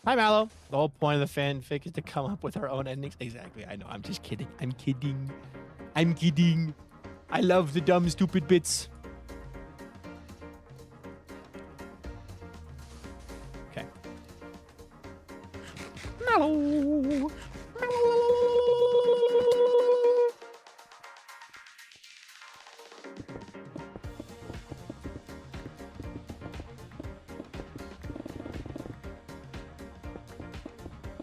Hi, Mallow. The whole point of the fanfic is to come up with our own endings. Exactly. I know. I'm just kidding. I'm kidding. I love the dumb, stupid bits. Okay. Mallow.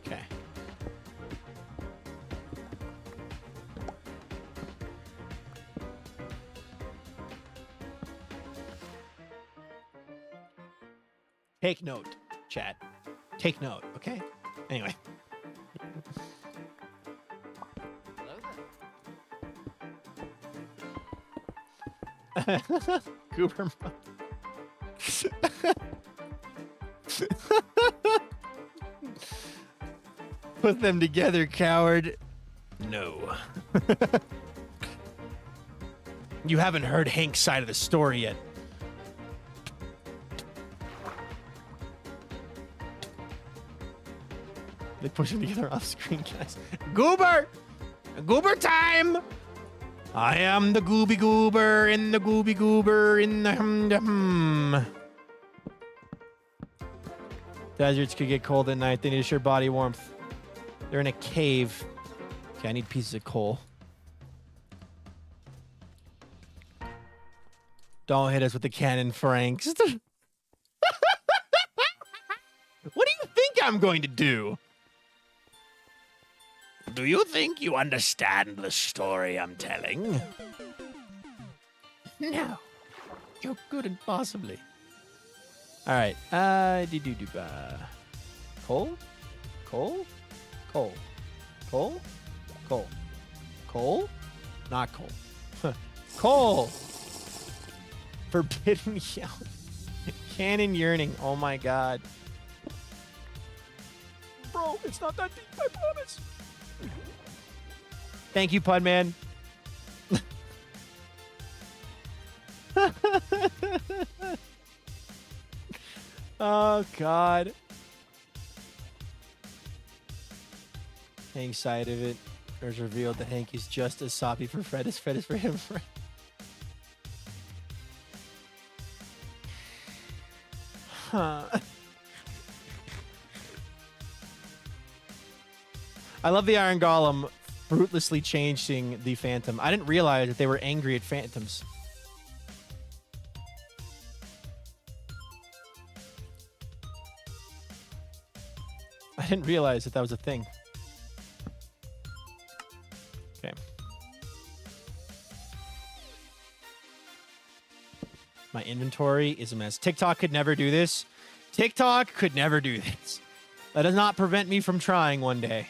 Okay. Take note, chat. Take note, okay? Anyway. Goober. Put them together, coward. No. You haven't heard Hank's side of the story yet. They push them together off screen, guys. Goober! Goober time! I am the Gooby Goober in the Gooby Goober in the Deserts could get cold at night. They need a sure body warmth. They're in a cave. Okay, I need pieces of coal. Don't hit us with the cannon, Franks. What do you think I'm going to do? Do you think you understand the story I'm telling? No. You couldn't possibly. All right. Coal? Coal? Coal. Coal? Coal. Coal? Not coal. Coal! Forbidden yell. Cannon yearning. Oh my god. Bro, it's not that deep, I promise. Thank you, Pudman. Oh god. Hank's side of it is revealed that Hank is just as soppy for Fred as Fred is for him. Huh. I love the Iron Golem fruitlessly changing the Phantom. I didn't realize that they were angry at Phantoms. I didn't realize that that was a thing. Okay. My inventory is a mess. TikTok could never do this. TikTok could never do this. That does not prevent me from trying one day.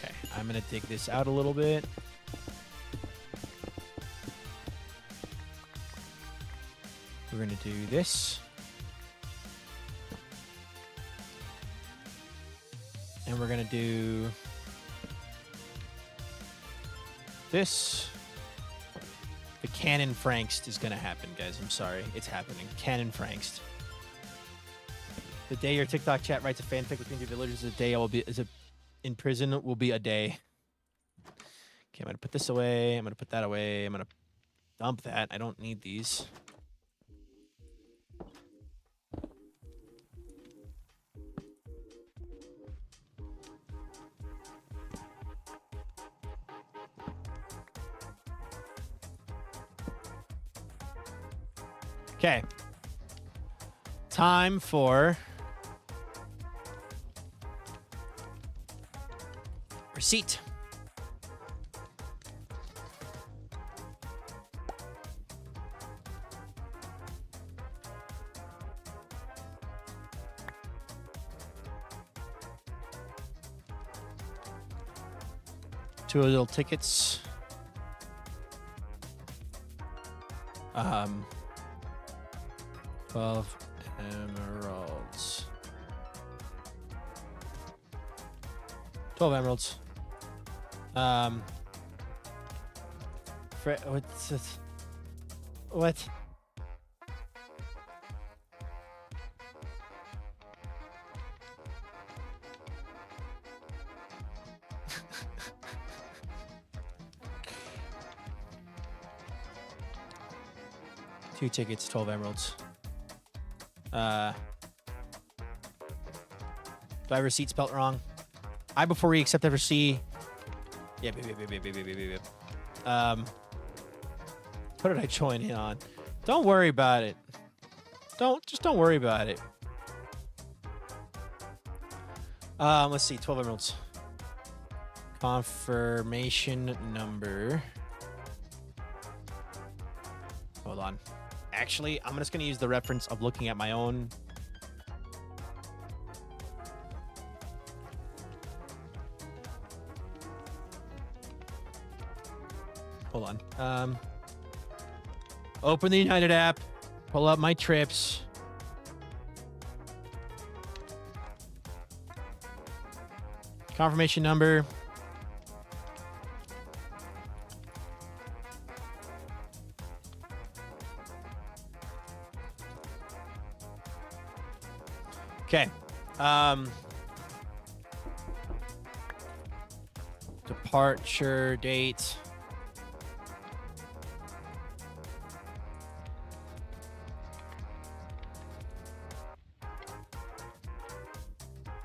Okay, I'm going to dig this out a little bit. We're going to do this. And we're going to do this. The Cannon Frankst is going to happen, guys. I'm sorry. It's happening. Cannon Frankst. The day your TikTok chat writes a fanfic between two villagers, the day I will be in prison will be a day. Okay, I'm going to put this away. I'm going to put that away. I'm going to dump that. I don't need these. Okay. Time for receipt. Two little tickets. 12 emeralds. 12 emeralds. What's it? What? Two tickets, 12 emeralds. Do I have receipt spelt wrong? I before we accept every receipt. Yeah, what did I join in on? Don't worry about it. Don't worry about it. Let's see, 12 emeralds. Confirmation number. Hold on. Actually, I'm just going to use the reference of looking at my own. Hold on. Open the United app. Pull up my trips. Confirmation number. Okay. Departure date.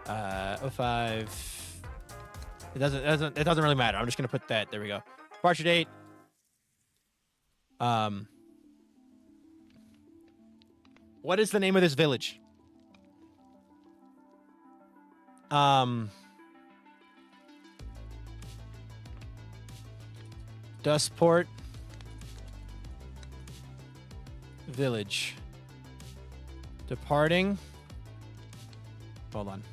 '05. It doesn't really matter. I'm just gonna put that. There we go. Departure date. What is the name of this village? Dustport Village. Departing. Hold on.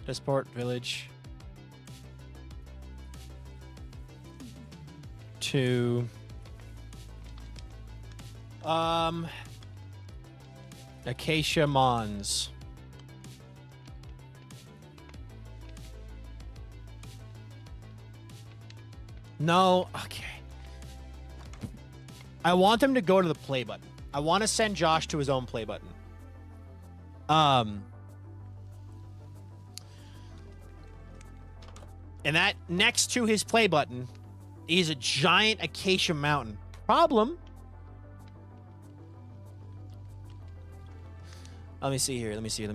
Dustport Village. to Acacia Mons. No, okay. I want them to go to the play button. I want to send Josh to his own play button. And that next to his play button is a giant acacia mountain. Problem. Let me see here. Let me see.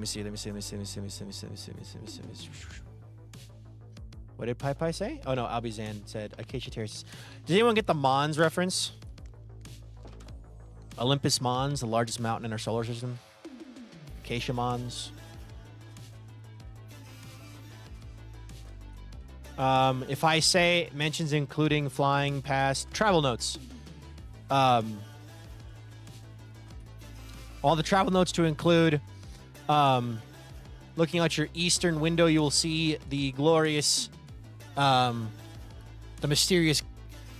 What did Pai Pai say? Oh no, Albizan said Acacia Terraces. Does anyone get the Mons reference? Olympus Mons, the largest mountain in our solar system. Acacia Mons. If I say mentions including flying past travel notes. All the travel notes to include looking out your eastern window, you will see the glorious, the mysterious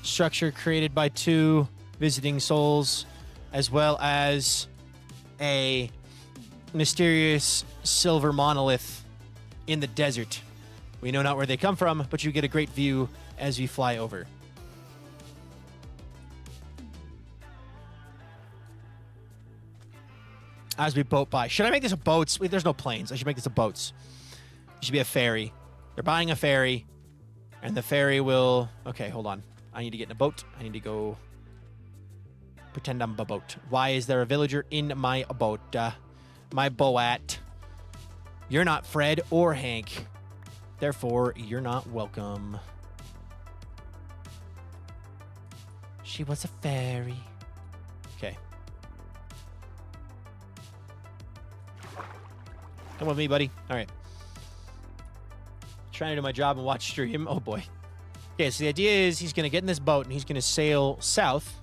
structure created by 2 visiting souls, as well as a mysterious silver monolith in the desert. We know not where they come from, but you get a great view as you fly over. As we boat by. Should I make this a boats? Wait, there's no planes. I should make this a boats. It should be a ferry. They're buying a ferry, and the ferry will... Okay, hold on. I need to get in a boat. I need to go pretend I'm a boat. Why is there a villager in my boat? My boat. You're not Fred or Hank. Therefore, you're not welcome. She was a fairy. Okay. Come with me, buddy. All right. Trying to do my job and watch stream. Oh, boy. Okay, so the idea is he's going to get in this boat and he's going to sail south.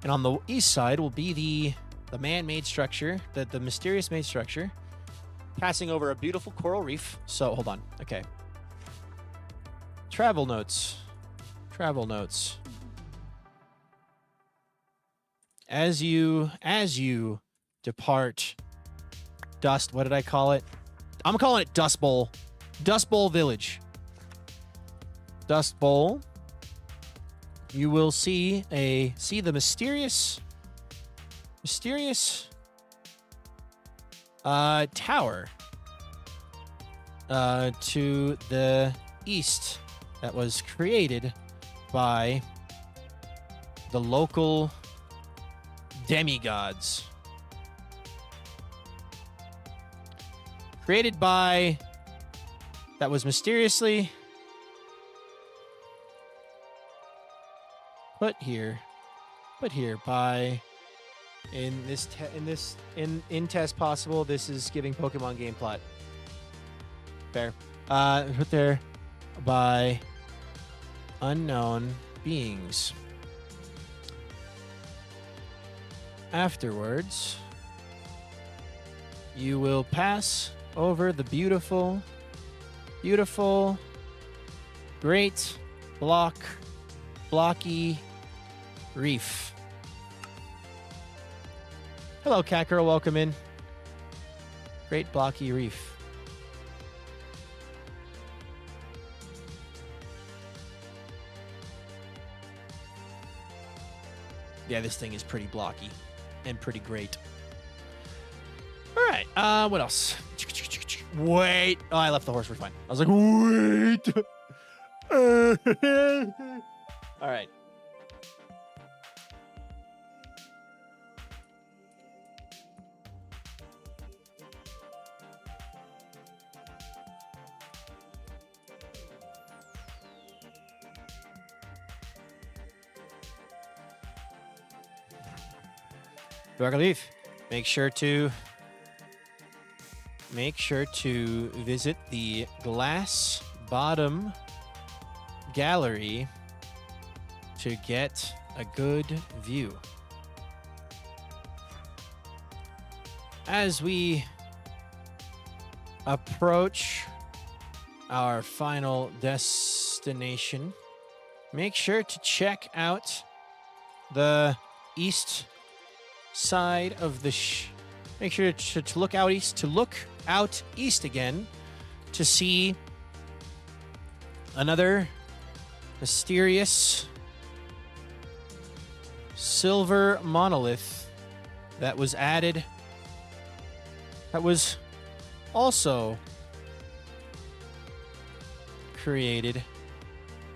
And on the east side will be the man-made structure, the mysterious made structure, passing over a beautiful coral reef. So, hold on. Okay. Travel notes. Travel notes. As you depart Dust, what did I call it? I'm calling it Dust Bowl. Dust Bowl Village. Dust Bowl. You will see the mysterious tower to the east that was created by the local demigods. Created by... That was mysteriously put here by... In test possible, this is giving Pokemon game plot. Fair. Put there by unknown beings. Afterwards, you will pass over the beautiful, great blocky reef. Hello, cat girl. Welcome in. Great blocky reef. Yeah, this thing is pretty blocky and pretty great. All right. What else? Wait. Oh, I left the horse. We're fine. I was like, wait. All right. Leaf, make sure to visit the glass bottom gallery to get a good view. As we approach our final destination, make sure to check out the east side of the make sure to look out east, again to see another mysterious silver monolith that was added, that was also created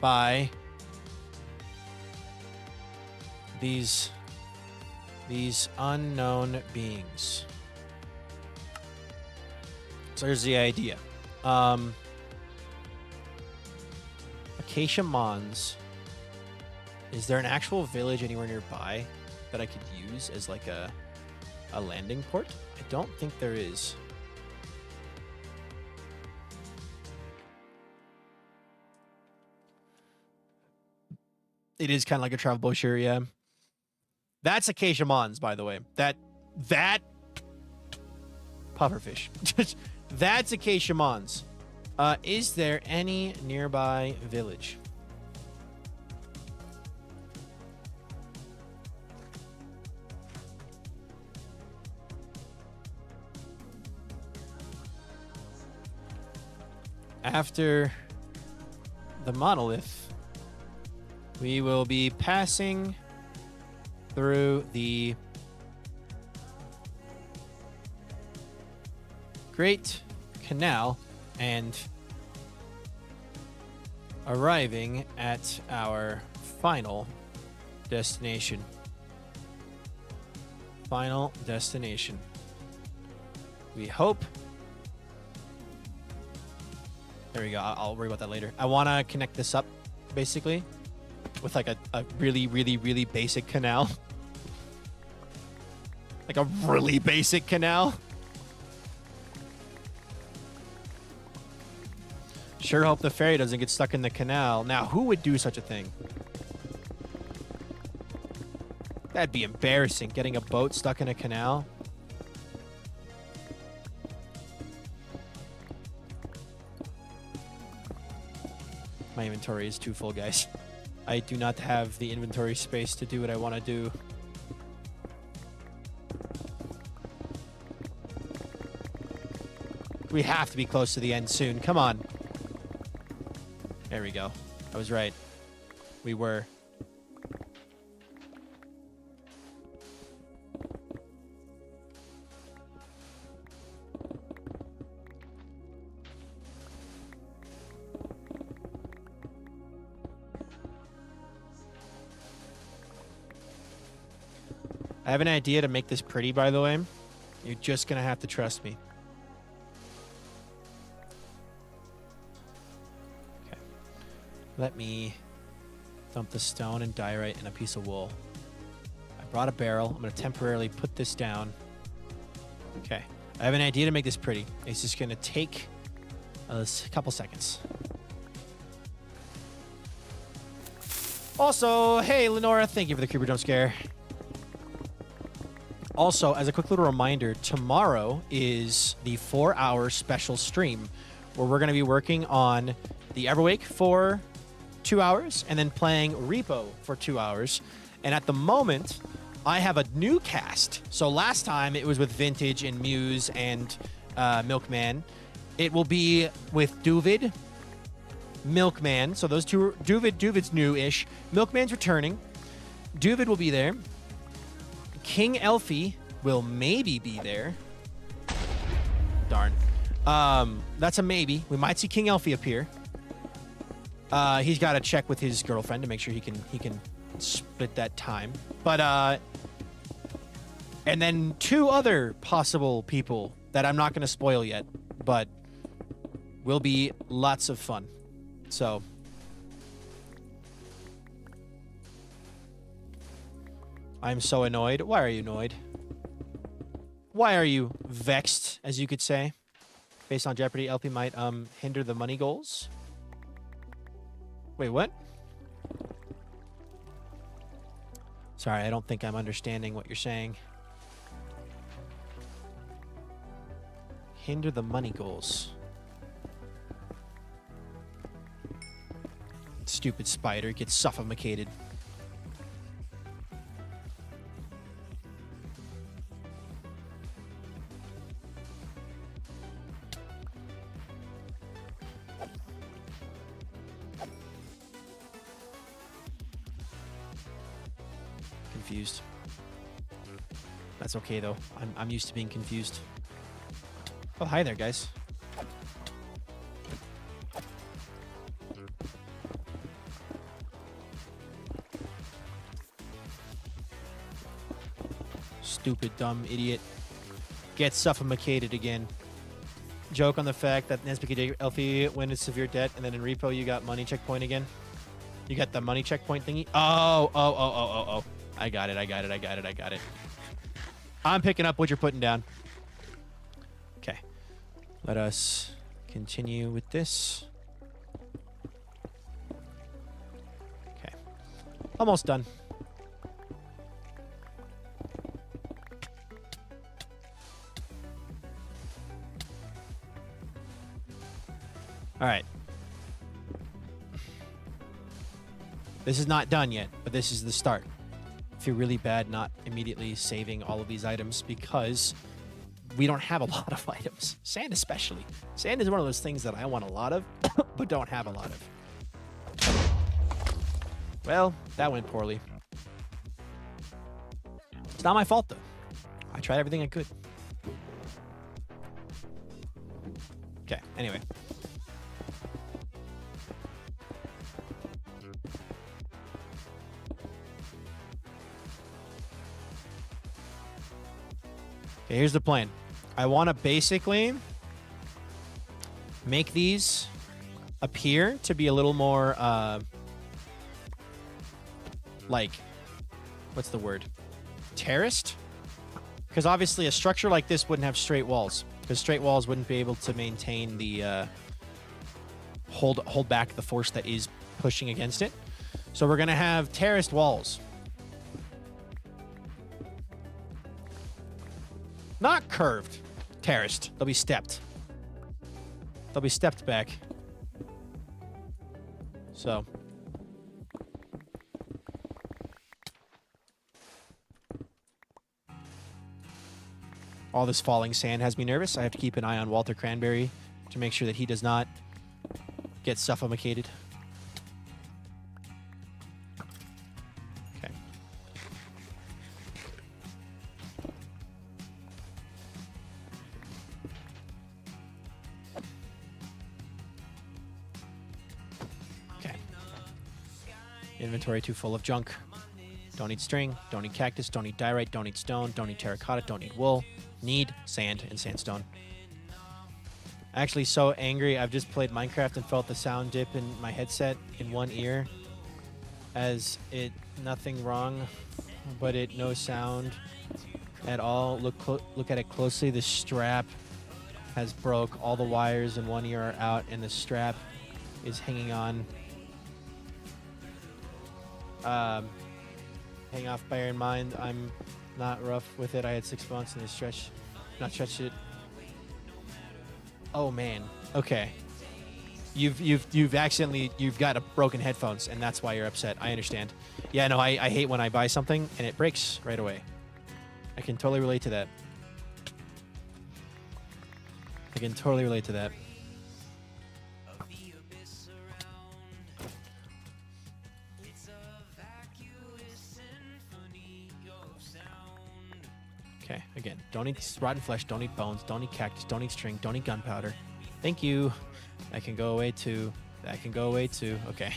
by these unknown beings. So here's the idea. Acacia Mons. Is there an actual village anywhere nearby that I could use as like a landing port? I don't think there is. It is kind of like a travel brochure, yeah. That's Acacia Mons, by the way. That pufferfish. That's Acacia Mons. Is there any nearby village? After the monolith, we will be passing through the Great Canal and arriving at our final destination. Final destination. We hope. There we go. I'll worry about that later. I want to connect this up, basically, with like a really, really, really basic canal. Like a really basic canal. Sure hope the ferry doesn't get stuck in the canal. Now, who would do such a thing? That'd be embarrassing, getting a boat stuck in a canal. My inventory is too full, guys. I do not have the inventory space to do what I want to do. We have to be close to the end soon. Come on. There we go. I was right. We were. I have an idea to make this pretty, by the way. You're just going to have to trust me. Okay. Let me dump the stone and diorite in a piece of wool. I brought a barrel. I'm going to temporarily put this down. Okay. I have an idea to make this pretty. It's just going to take a couple seconds. Also, hey, Lenora, thank you for the creeper jump scare. Also, as a quick little reminder, tomorrow is the 4-hour special stream where we're going to be working on the Everwake for 2 hours and then playing Repo for 2 hours. And at the moment, I have a new cast. So last time it was with Vintage and Muse and Milkman. It will be with Duvid, Milkman. So those two, Duvid's new-ish. Milkman's returning. Duvid will be there. King Elfie will maybe be there. Darn. That's a maybe. We might see King Elfie appear. He's got to check with his girlfriend to make sure he can split that time. But and then 2 other possible people that I'm not going to spoil yet, but will be lots of fun. So I'm so annoyed. Why are you annoyed? Why are you vexed, as you could say? Based on Jeopardy, LP might hinder the money goals. Wait, what? Sorry, I don't think I'm understanding what you're saying. Hinder the money goals. It's Stupid spider gets suffocated. Confused. That's okay though. I'm used to being confused. Oh, hi there, guys. Stupid, dumb idiot. Get suffocated again. Joke on the fact that Nesbitt Elfie went into severe debt, and then in repo you got money checkpoint again. You got the money checkpoint thingy. Oh. I got it. I'm picking up what you're putting down. Okay. Let us continue with this. Okay. Almost done. All right. This is not done yet, but this is the start. I feel really bad not immediately saving all of these items because we don't have a lot of items. Sand especially. Sand is one of those things that I want a lot of, but don't have a lot of. Well, that went poorly. It's not my fault, though. I tried everything I could. Okay, anyway. Okay, here's the plan. I want to basically make these appear to be a little more, like, what's the word? Terraced? Because obviously a structure like this wouldn't have straight walls. Because straight walls wouldn't be able to maintain the, hold back the force that is pushing against it. So we're going to have terraced walls. Not curved. Terraced. They'll be stepped. They'll be stepped back. So. All this falling sand has me nervous. I have to keep an eye on Walter Cranberry to make sure that he does not get suffocated. Okay. Okay. Inventory too full of junk. Don't need string, don't need cactus, don't need diorite, don't need stone, don't need terracotta, don't need wool. Need sand and sandstone. Actually, so angry. I've just played Minecraft and felt the sound dip in my headset in one ear. As it, nothing wrong, but it no sound at all. Look at it closely. The strap has broke. All the wires in one ear are out, and the strap is hanging on. Hang off, bear in mind, I'm not rough with it. I had 6 months and I not stretched it. Oh man. Okay. You've accidentally, you've got a broken headphones and that's why you're upset. I understand. Yeah, no, I hate when I buy something and it breaks right away. I can totally relate to that. I can totally relate to that. Okay, again, don't eat rotten flesh, don't eat bones, don't eat cactus, don't eat string, don't eat gunpowder. Thank you. That can go away too. That can go away too. Okay.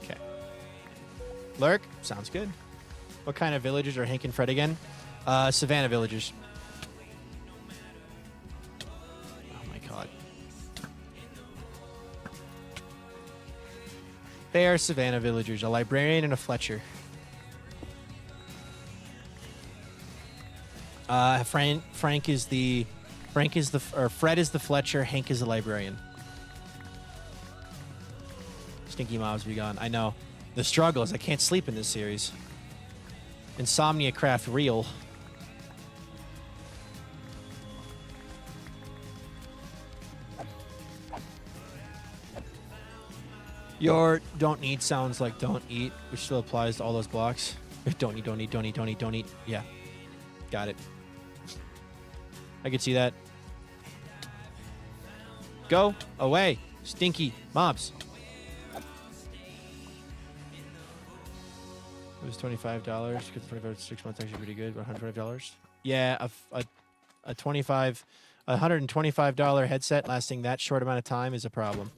Okay. Lurk, sounds good. What kind of villagers are Hank and Fred again? Savannah villagers. They are Savannah villagers, a librarian and a Fletcher. Fred is the Fletcher, Hank is the librarian. Stinky mobs be gone. I know. The struggle is I can't sleep in this series. Insomnia Craft Real. Your don't need sounds like don't eat, which still applies to all those blocks. Don't eat, don't eat, don't eat, don't eat, don't eat. Yeah. Got it. I could see that. Go away, stinky mobs. It was $25. Because 25 6 months actually pretty good. $125. Yeah, a $125 headset lasting that short amount of time is a problem.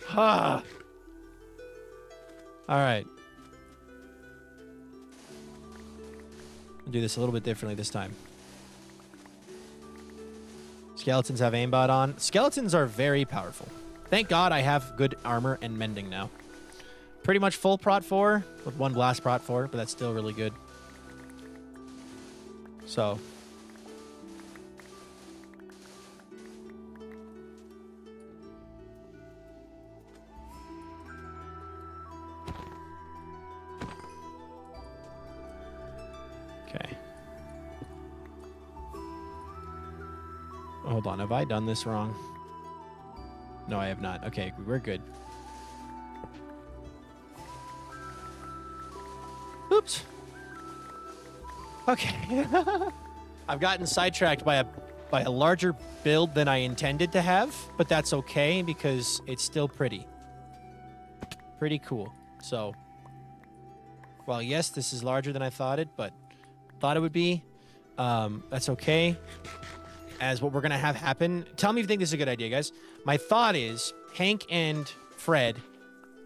Ah. All right. I'll do this a little bit differently this time. Skeletons have aimbot on. Skeletons are very powerful. Thank God I have good armor and mending now. Pretty much full prot 4 with 1 blast prot 4, but that's still really good. So... Okay. Hold on, have I done this wrong? No, I have not. Okay, we're good. Oops. Okay. I've gotten sidetracked by a larger build than I intended to have, but that's okay because it's still pretty cool. So, well, yes, this is larger than I thought it would be. That's okay. As what we're gonna have happen. Tell me if you think this is a good idea, guys. My thought is Hank and Fred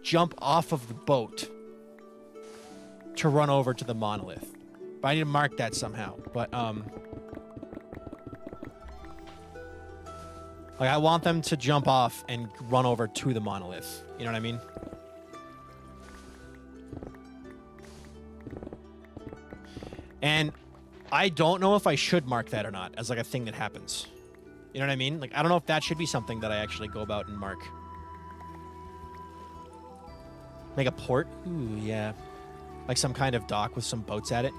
jump off of the boat to run over to the monolith. But I need to mark that somehow. But like I want them to jump off and run over to the monolith. You know what I mean? And I don't know if I should mark that or not as like a thing that happens. You know what I mean? Like, I don't know if that should be something that I actually go about and mark. Make a port? Ooh, yeah. Like some kind of dock with some boats at it.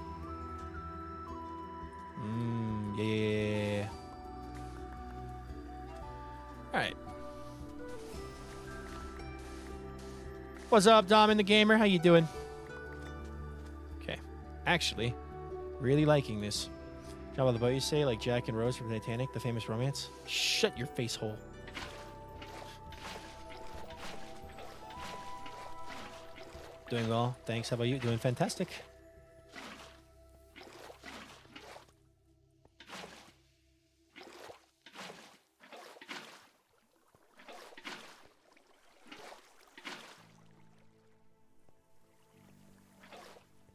Yeah. All right. What's up, Dom and the Gamer? How you doing? Okay. Actually... really liking this. How about the boat you say? Like Jack and Rose from Titanic, the famous romance? Shut your face hole. Doing well. Thanks. How about you? Doing fantastic.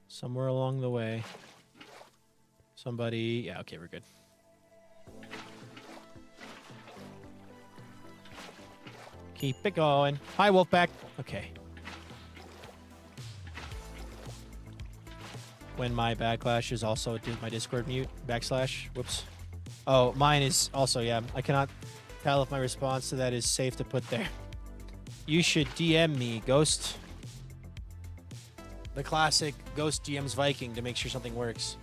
Somewhere along the way. Somebody... yeah, okay, we're good. Keep it going. Hi, Wolfpack. Okay. When my backlash is also my Discord mute. / Whoops. Oh, mine is also, yeah. I cannot tell if my response to that is safe to put there. You should DM me, Ghost. The classic Ghost DMs Viking to make sure something works.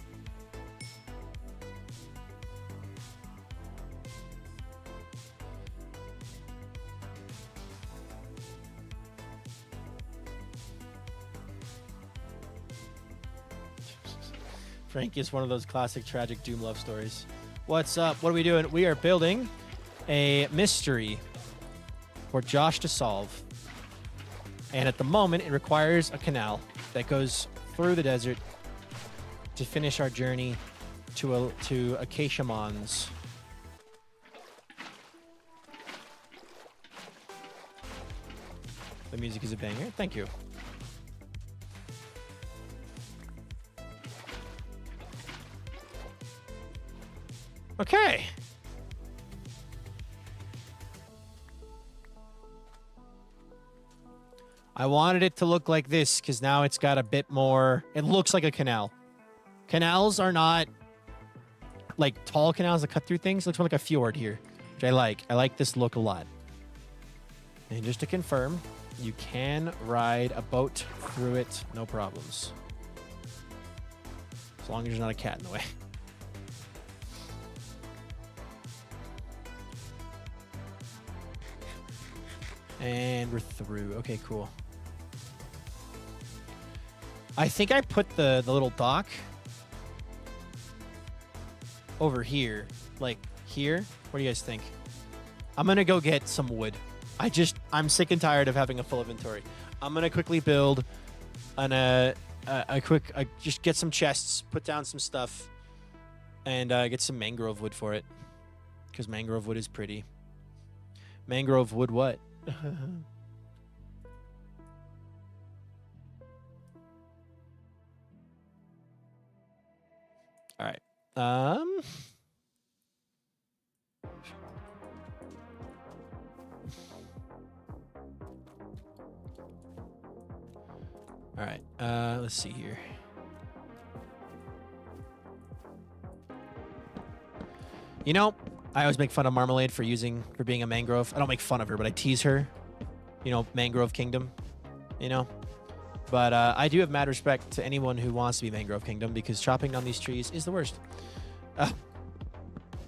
Frank is one of those classic tragic doom love stories. What's up? What are we doing? We are building a mystery for Josh to solve. And at the moment, it requires a canal that goes through the desert to finish our journey to Acacia Mons. The music is a banger. Thank you. Okay. I wanted it to look like this because now it's got a bit more... it looks like a canal. Canals are not like tall canals that cut through things. It looks more like a fjord here. which I like. I like this look a lot. And just to confirm, you can ride a boat through it, no problems. As long as there's not a cat in the way. And we're through. Okay, cool. I think I put the little dock over here. Like here. What do you guys think? I'm going to go get some wood. I'm sick and tired of having a full inventory. I'm going to quickly build just get some chests, put down some stuff, and get some mangrove wood for it. Because mangrove wood is pretty. Mangrove wood what? All right. All right. Let's see here. You know, I always make fun of Marmalade for being a mangrove. I don't make fun of her, but I tease her. You know, Mangrove Kingdom. You know? But I do have mad respect to anyone who wants to be Mangrove Kingdom because chopping down these trees is the worst.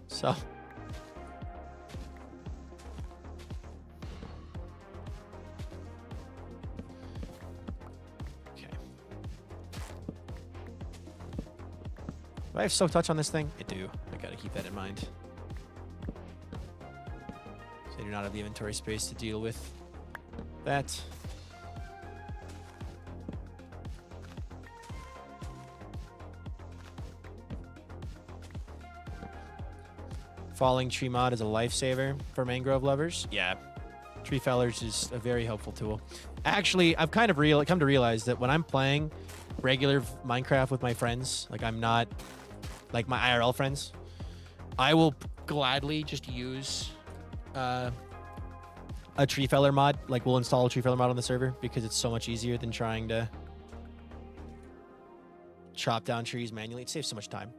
So. Okay. Do I have soak touch on this thing? I do. I gotta keep that in mind. So I do not have the inventory space to deal with that. Falling tree mod is a lifesaver for mangrove lovers. Yeah, tree fellers is a very helpful tool. Actually, I've kind of come to realize that when I'm playing regular Minecraft with my friends, like I'm not like my IRL friends, I will gladly just use a tree feller mod. Like we'll install a tree feller mod on the server because it's so much easier than trying to chop down trees manually. It saves so much time.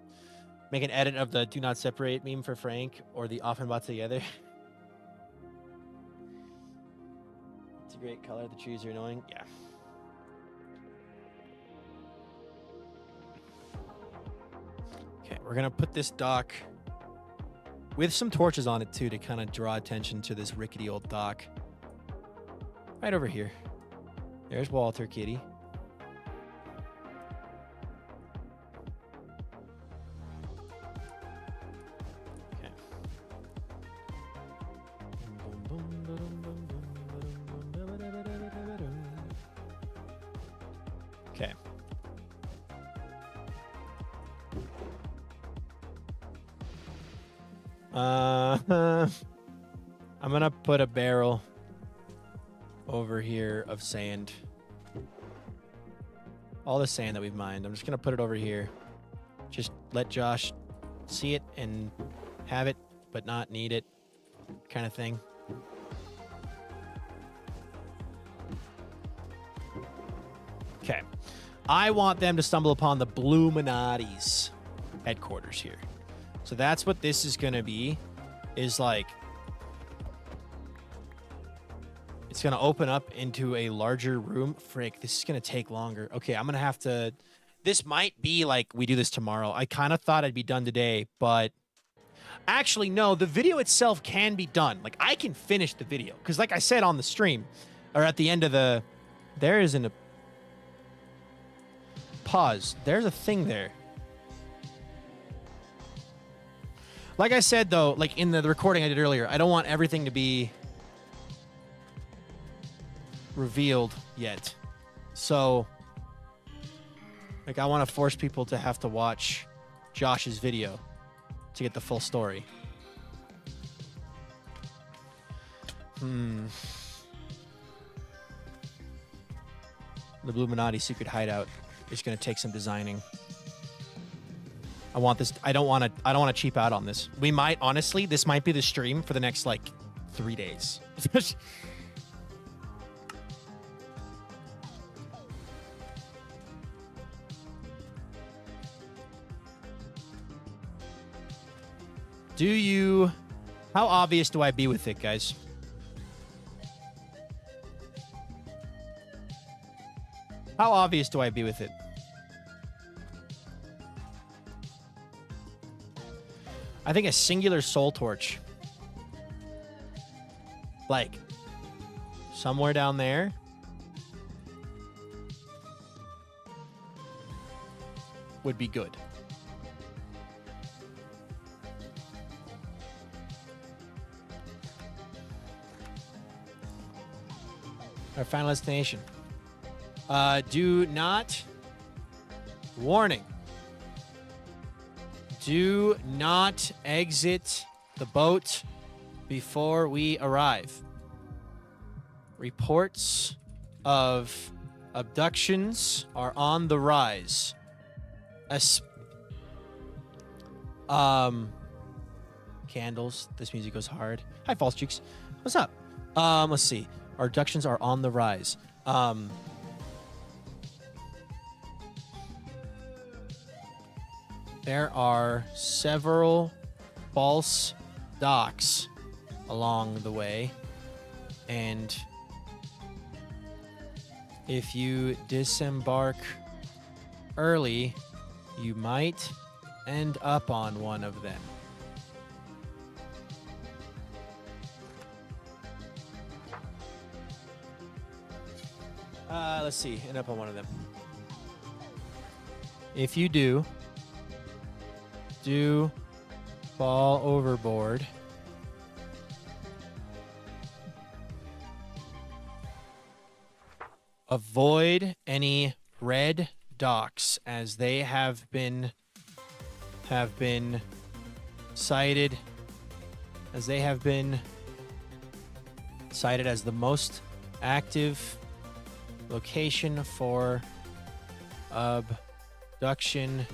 Make an edit of the do not separate meme for Frank or the often bought together. It's a great color. The trees are annoying. Yeah. Okay, we're going to put this dock with some torches on it too to kind of draw attention to this rickety old dock. Right over here. There's Walter Kitty. Okay. I'm gonna put a barrel over here of sand. All the sand that we've mined. I'm just gonna put it over here. Just let Josh see it and have it, but not need it, kind of thing. Okay. I want them to stumble upon the Bluminati's headquarters here. So that's what this is going to be, is like, it's going to open up into a larger room. Frick, this is going to take longer. Okay, I'm going to have to, this might be like we do this tomorrow. I kind of thought I'd be done today, but actually, no, the video itself can be done. Like, I can finish the video. Because like I said on the stream, or at the end of the, there isn't a, pause. There's a thing there. Like I said, though, like in the recording I did earlier, I don't want everything to be revealed yet. So, like, I want to force people to have to watch Josh's video to get the full story. The Bluminati secret hideout is going to take some designing. I want this. I don't want to cheap out on this. We might, honestly, this might be the stream for the next like 3 days. Do you How obvious do I be with it, guys? How obvious do I be with it? I think a singular soul torch. Like, somewhere down there. Would be good. Our final destination. Do not... Warning. Do not exit the boat before we arrive. Reports of abductions are on the rise. Candles. This music goes hard. Hi, False Cheeks. What's up? Let's see. Our abductions are on the rise. There are several false docks along the way, and if you disembark early, you might end up on one of them. Let's see, end up on one of them. If you do fall overboard, avoid any red docks, as they have been cited as the most active location for abduction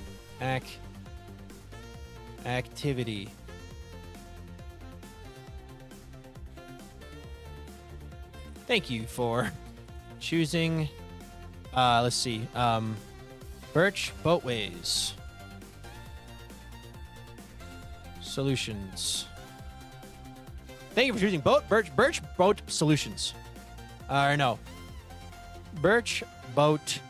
activity. Thank you for choosing, let's see, Birch Boatways Solutions. Thank you for choosing Birch Boat Solutions. No. Birch Boat,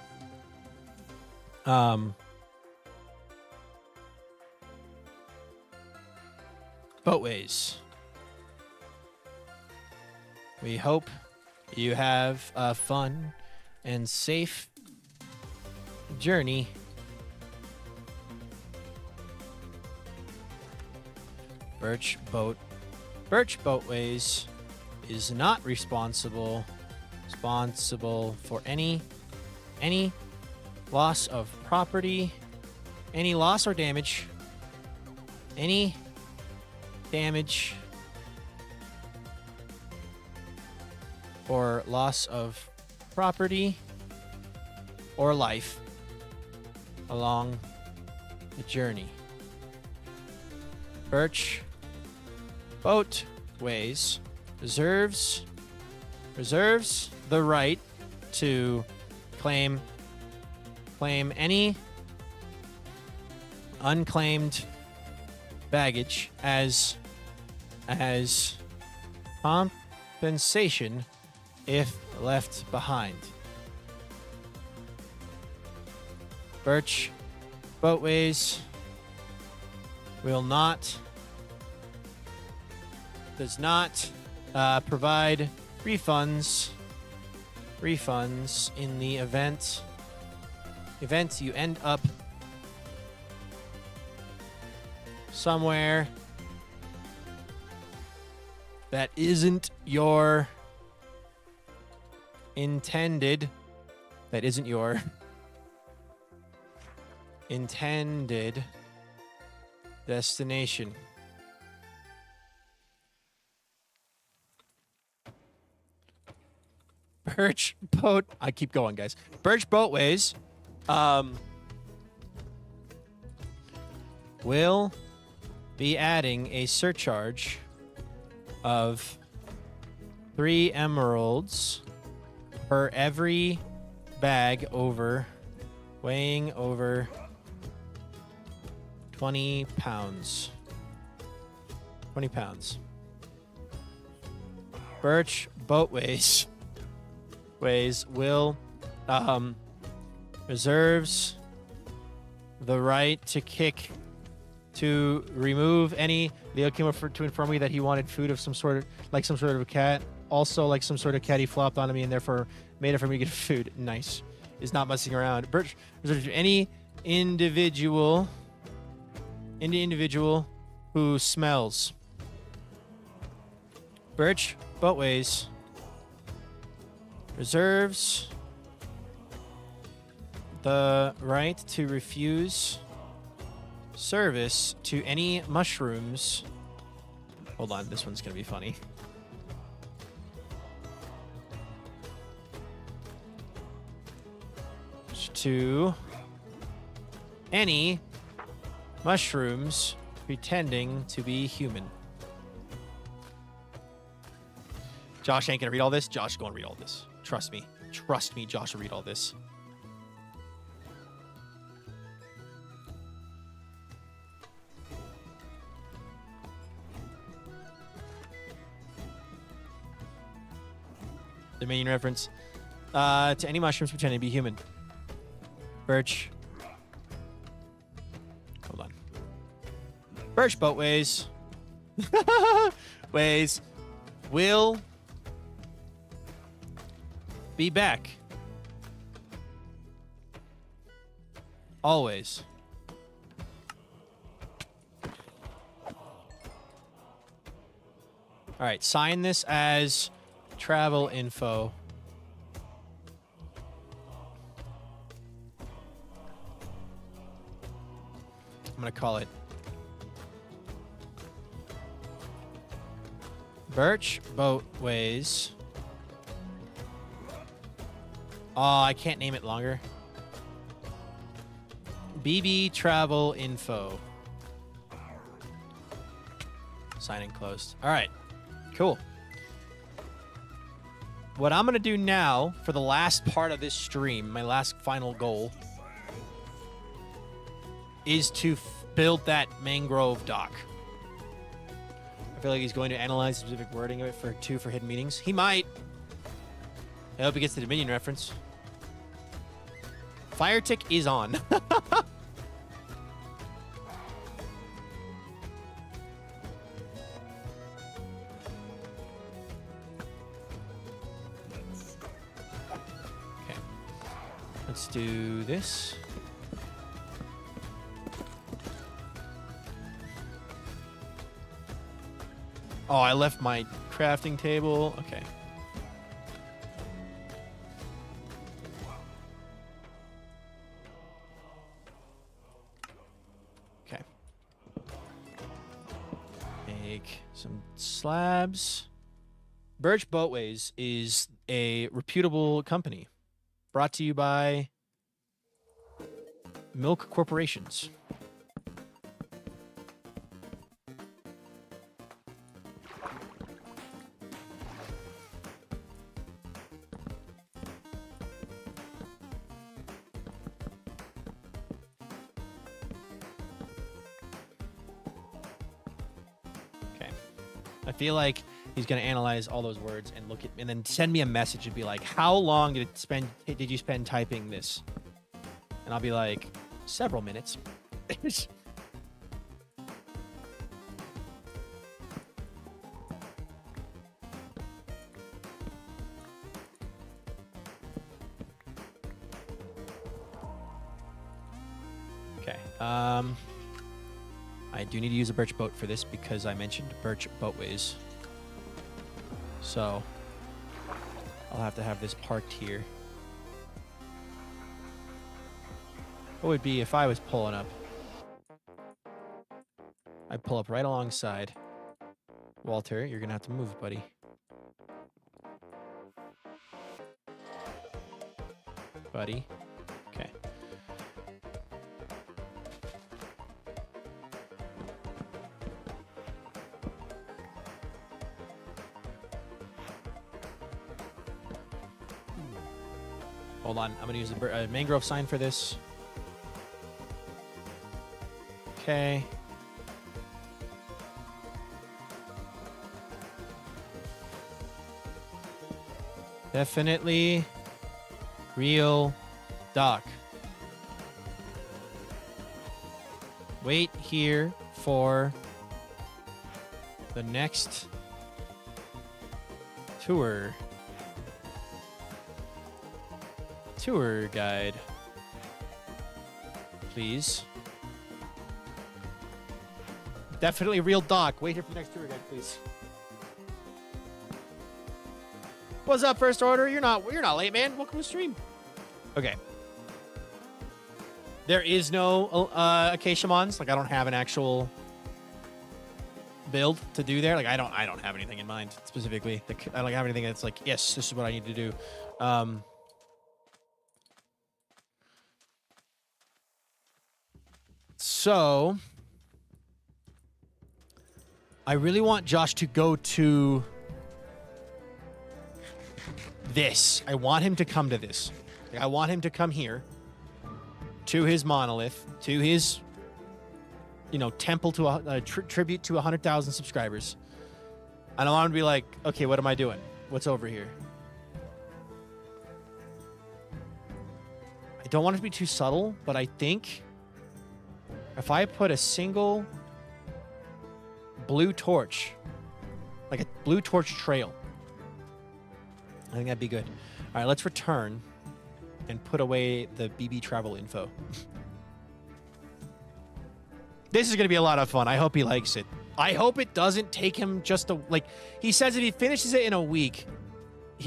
Boatways. We hope you have a fun and safe journey. Birch Boatways is not responsible for any loss of property, any loss or damage, any damage or loss of property or life along the journey. Birch Boatways reserves the right to claim any unclaimed baggage as compensation if left behind. Birch Boatways does not provide refunds in the event you end up somewhere that isn't your intended destination. I keep going, guys. Birch Boatways will be adding a surcharge of 3 emeralds per every bag weighing over 20 pounds. 20 pounds. Birch boatways will reserves the right to remove any. Leo came up to inform me that he wanted food of some sort of a cat. Also, like some sort of cat he flopped onto me and therefore made it for me to get food. Nice. Is not messing around. Birch reserves any individual who smells. Birch boatways reserves the right to refuse service to any mushrooms. Hold on, this one's gonna be funny. To any mushrooms pretending to be human. Josh ain't gonna read all this. Josh is gonna read all this. Trust me. Trust me, Josh will read all this. Dominion reference. To any mushrooms pretending to be human. Birch. Hold on. Birch boatways. Ways will be back. Always. All right, sign this as travel info. I'm going to call it Birch Boatways. Oh, I can't name it longer. BB Travel Info. Signing closed. All right. Cool. What I'm going to do now for the last part of this stream, my last final goal, is to build that mangrove dock. I feel like he's going to analyze the specific wording of it for hidden meanings. He might. I hope he gets the Dominion reference. Fire tick is on. Okay. Let's do this. Oh, I left my crafting table. Okay. Okay. Make some slabs. Birch Boatways is a reputable company brought to you by Milk Corporations. I feel like he's going to analyze all those words and look at, and then send me a message and be like, how long did you spend typing this? And I'll be like, several minutes. Okay. I do need to use a birch boat for this because I mentioned birch boatways. So I'll have to have this parked here. What would be if I was pulling up? I'd pull up right alongside. Walter, you're going to have to move, buddy. Buddy. Okay. Hold on, I'm going to use the mangrove sign for this. Okay. Definitely real dock. Wait here for the next tour guide, please. Definitely real doc. Wait here for the next tour guide, please. What's up, First Order? You're not late, man. Welcome to the stream. Okay. There is no Acacia Mons. Like, I don't have an actual build to do there. Like, I don't have anything in mind specifically. I don't have anything that's like, yes, this is what I need to do. So I really want Josh to go to this. I want him to come to this. Like, I want him to come here to his monolith, to his, temple, to a tribute to 100,000 subscribers. And I want him to be like, okay, what am I doing? What's over here? I don't want it to be too subtle, but I think if I put a single blue torch, like a blue torch trail, I think that'd be good. All right, let's return and put away the BB travel info. This is going to be a lot of fun. I hope he likes it. I hope it doesn't take him just he says if he finishes it in a week,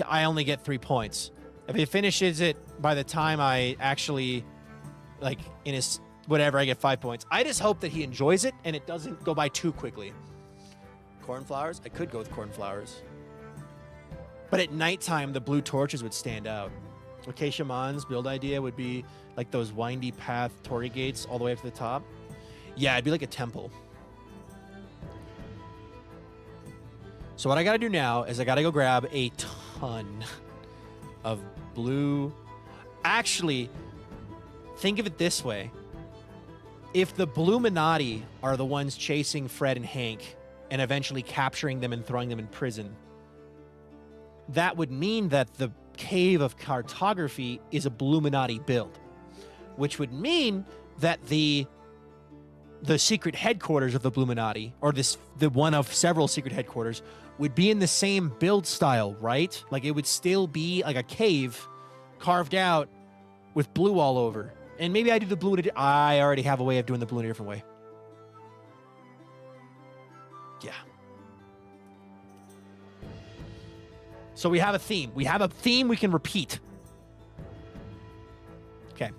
I only get 3 points. If he finishes it by the time I actually, in his whatever, I get 5 points. I just hope that he enjoys it and it doesn't go by too quickly. Cornflowers? I could go with cornflowers. But at nighttime, the blue torches would stand out. Acacia Mons build idea would be like those windy path torii gates all the way up to the top. Yeah, it'd be like a temple. So what I gotta do now is I gotta go grab a ton of blue. Actually, think of it this way. If the Bluminati are the ones chasing Fred and Hank and eventually capturing them and throwing them in prison, that would mean that the Cave of Cartography is a Bluminati build, which would mean that the secret headquarters of the Bluminati, or the one of several secret headquarters, would be in the same build style, right? Like, it would still be like a cave carved out with blue all over. And maybe I do the blue. I already have a way of doing the blue in a different way. Yeah. So we have a theme. We have a theme we can repeat. Okay.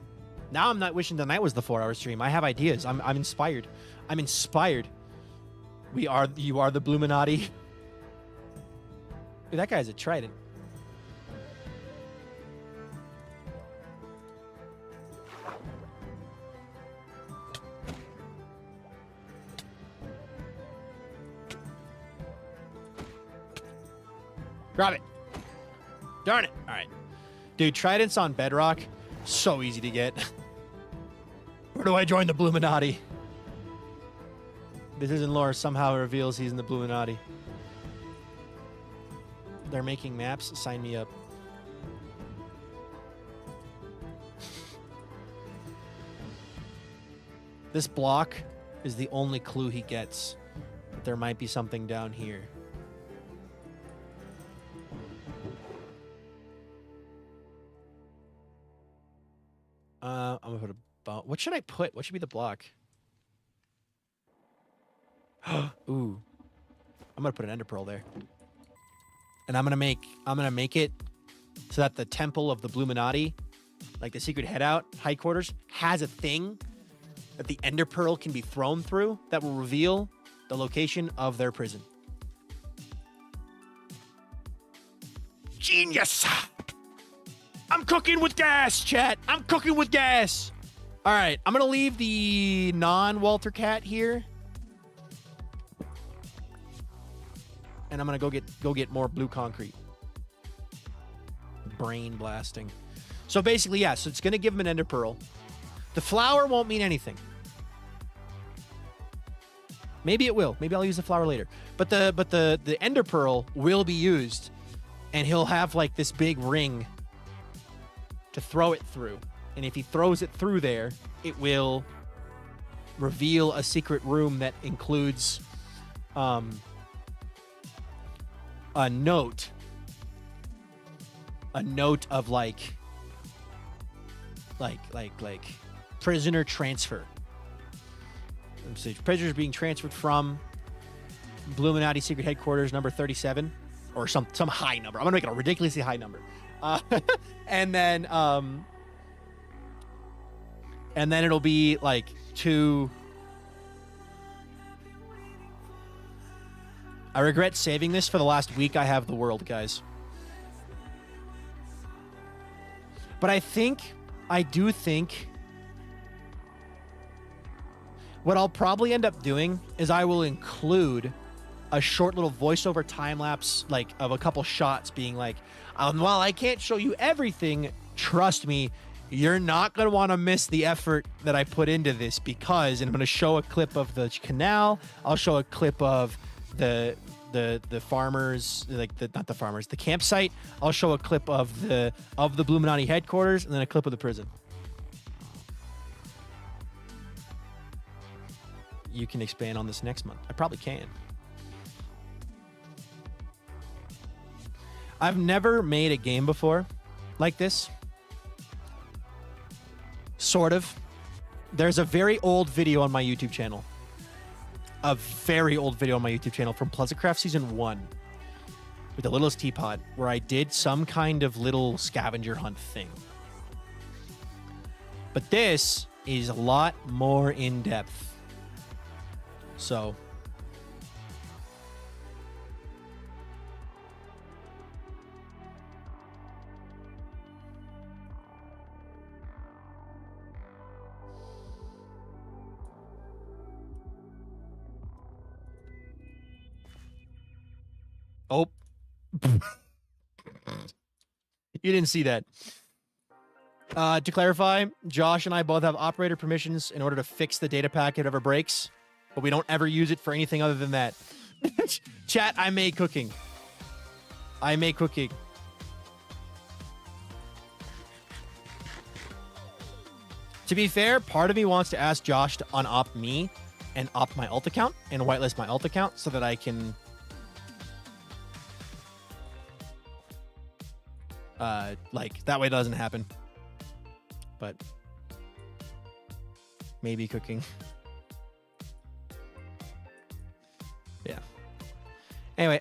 Now I'm not wishing the night was the 4-hour stream. I have ideas. I'm inspired. I'm inspired. You are the Bluminati. Dude, that guy's a trident. Grab it. Darn it. All right. Dude, tridents on bedrock, so easy to get. Where do I join the Bluminati? This isn't lore. Somehow it reveals he's in the Bluminati. They're making maps. Sign me up. This block is the only clue he gets that there might be something down here. I'm gonna put a bomb. What should I put? What should be the block? Ooh. I'm gonna put an ender pearl there. And I'm gonna make it so that the temple of the Bluminati, like the secret headquarters, has a thing that the ender pearl can be thrown through that will reveal the location of their prison. Genius! I'm cooking with gas, chat. I'm cooking with gas. All right, I'm gonna leave the non-Walter Cat here, and I'm gonna go get more blue concrete. Brain blasting. So basically, yeah. So it's gonna give him an ender pearl. The flower won't mean anything. Maybe it will. Maybe I'll use the flower later. But the ender pearl will be used and he'll have like this big ring to throw it through. And if he throws it through there, it will reveal a secret room that includes a note of like prisoner transfer. So prisoners being transferred from Illuminati secret headquarters number 37 or some high number. I'm gonna make it a ridiculously high number. And then it'll be like to. I regret saving this for the last week I have the world, guys. But I do think what I'll probably end up doing is I will include a short little voiceover time lapse, like of a couple shots being like, while I can't show you everything, trust me, you're not going to want to miss the effort that I put into this, because, and I'm going to show a clip of the canal. I'll show a clip of the farmers, not the farmers, the campsite. I'll show a clip of the Illuminati headquarters, and then a clip of the prison. You can expand on this next month. I probably can. I've never made a game before like this. Sort of. There's a very old video on my YouTube channel. A very old video on my YouTube channel from Pleasantcraft Season 1 with the Littlest Teapot, where I did some kind of little scavenger hunt thing. But this is a lot more in-depth. So... Oh. You didn't see that. To clarify, Josh and I both have operator permissions in order to fix the data packet if it ever breaks, but we don't ever use it for anything other than that. Chat, I make cooking. I make cooking. To be fair, part of me wants to ask Josh to un-op me and op my alt account and whitelist my alt account so that I can... like, that way it doesn't happen. But maybe cooking. Yeah. Anyway,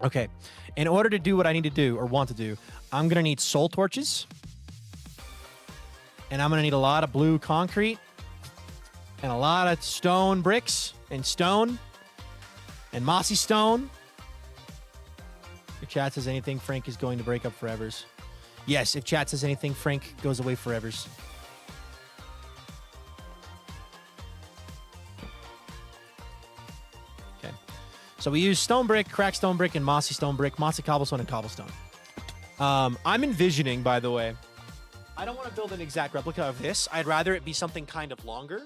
okay. In order to do what I need to do, or want to do, I'm going to need soul torches. And I'm going to need a lot of blue concrete. And a lot of stone bricks and stone. And mossy stone. If chat says anything, Frank is going to break up forevers. Yes, if chat says anything, Frank goes away forevers. Okay. So we use stone brick, cracked stone brick, and mossy stone brick, mossy cobblestone, and cobblestone. I'm envisioning, by the way, I don't want to build an exact replica of this. I'd rather it be something kind of longer.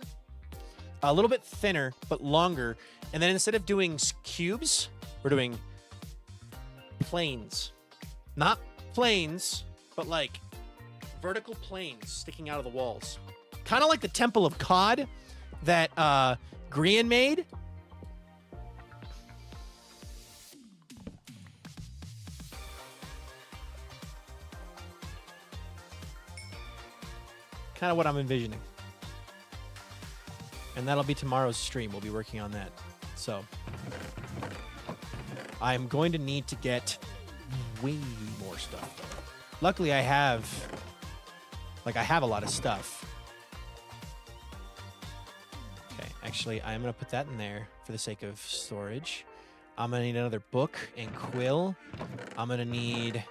A little bit thinner, but longer. And then instead of doing cubes, we're doing planes. Not planes, but like vertical planes sticking out of the walls. Kind of like the Temple of Cod that Grian made. Kind of what I'm envisioning. And that'll be tomorrow's stream. We'll be working on that. So I'm going to need to get way more stuff done. Luckily, I have a lot of stuff. Okay, actually, I'm going to put that in there for the sake of storage. I'm going to need another book and quill. I'm going to need...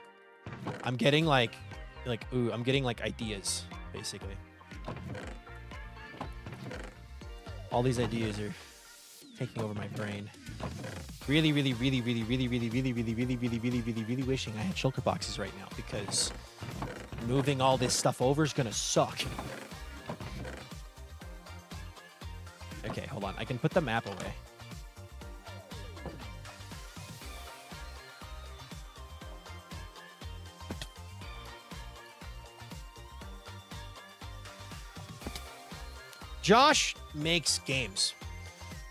I'm getting I'm getting ideas, basically. All these ideas are taking over my brain. Really wishing I had shulker boxes right now, because moving all this stuff over is gonna suck. Okay, hold on. I can put the map away. Josh makes games.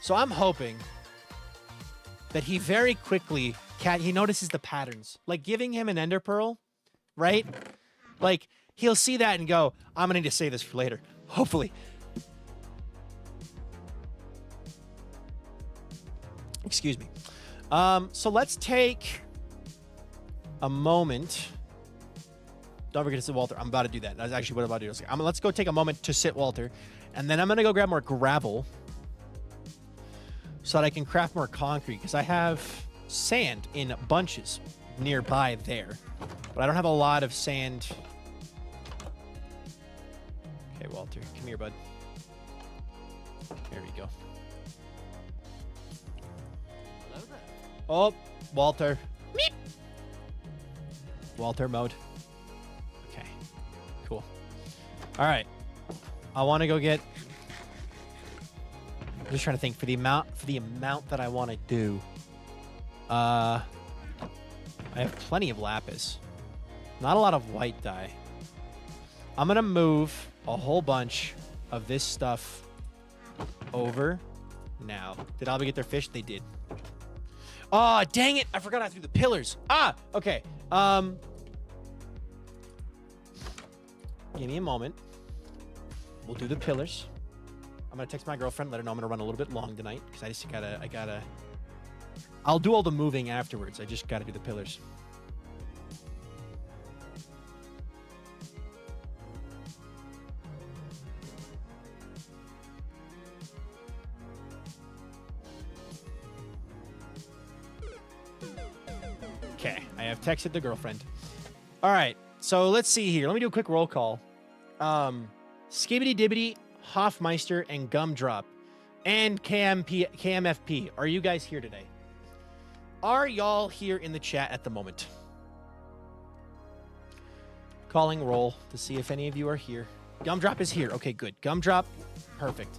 So I'm hoping that he very quickly he notices the patterns. Like giving him an ender pearl, right? Like he'll see that and go, I'm gonna need to save this for later. Hopefully. Excuse me. So let's take a moment. Don't forget to sit Walter. I'm about to do that. That's actually what I'm about to do. Let's go take a moment to sit Walter. And then I'm going to go grab more gravel so that I can craft more concrete, because I have sand in bunches nearby there. But I don't have a lot of sand. Okay, Walter. Come here, bud. There we go. Hello there. Oh, Walter. Meep. Walter mode. Okay, cool. All right, I want to go get. I'm just trying to think for the amount that I want to do. I have plenty of lapis. Not a lot of white dye. I'm gonna move a whole bunch of this stuff over now. Did Albie get their fish? They did. Oh, dang it. I forgot I threw the pillars. Ah, okay. Give me a moment. We'll do the pillars. I'm going to text my girlfriend, let her know I'm going to run a little bit long tonight, because I just gotta... I'll do all the moving afterwards. I just got to do the pillars. Okay, I have texted the girlfriend. All right, so let's see here. Let me do a quick roll call. Skibbity Dibbity, Hoffmeister, and Gumdrop, and KMFP. Are you guys here today? Are y'all here in the chat at the moment? Calling roll to see if any of you are here. Gumdrop is here. Okay, good. Gumdrop, perfect.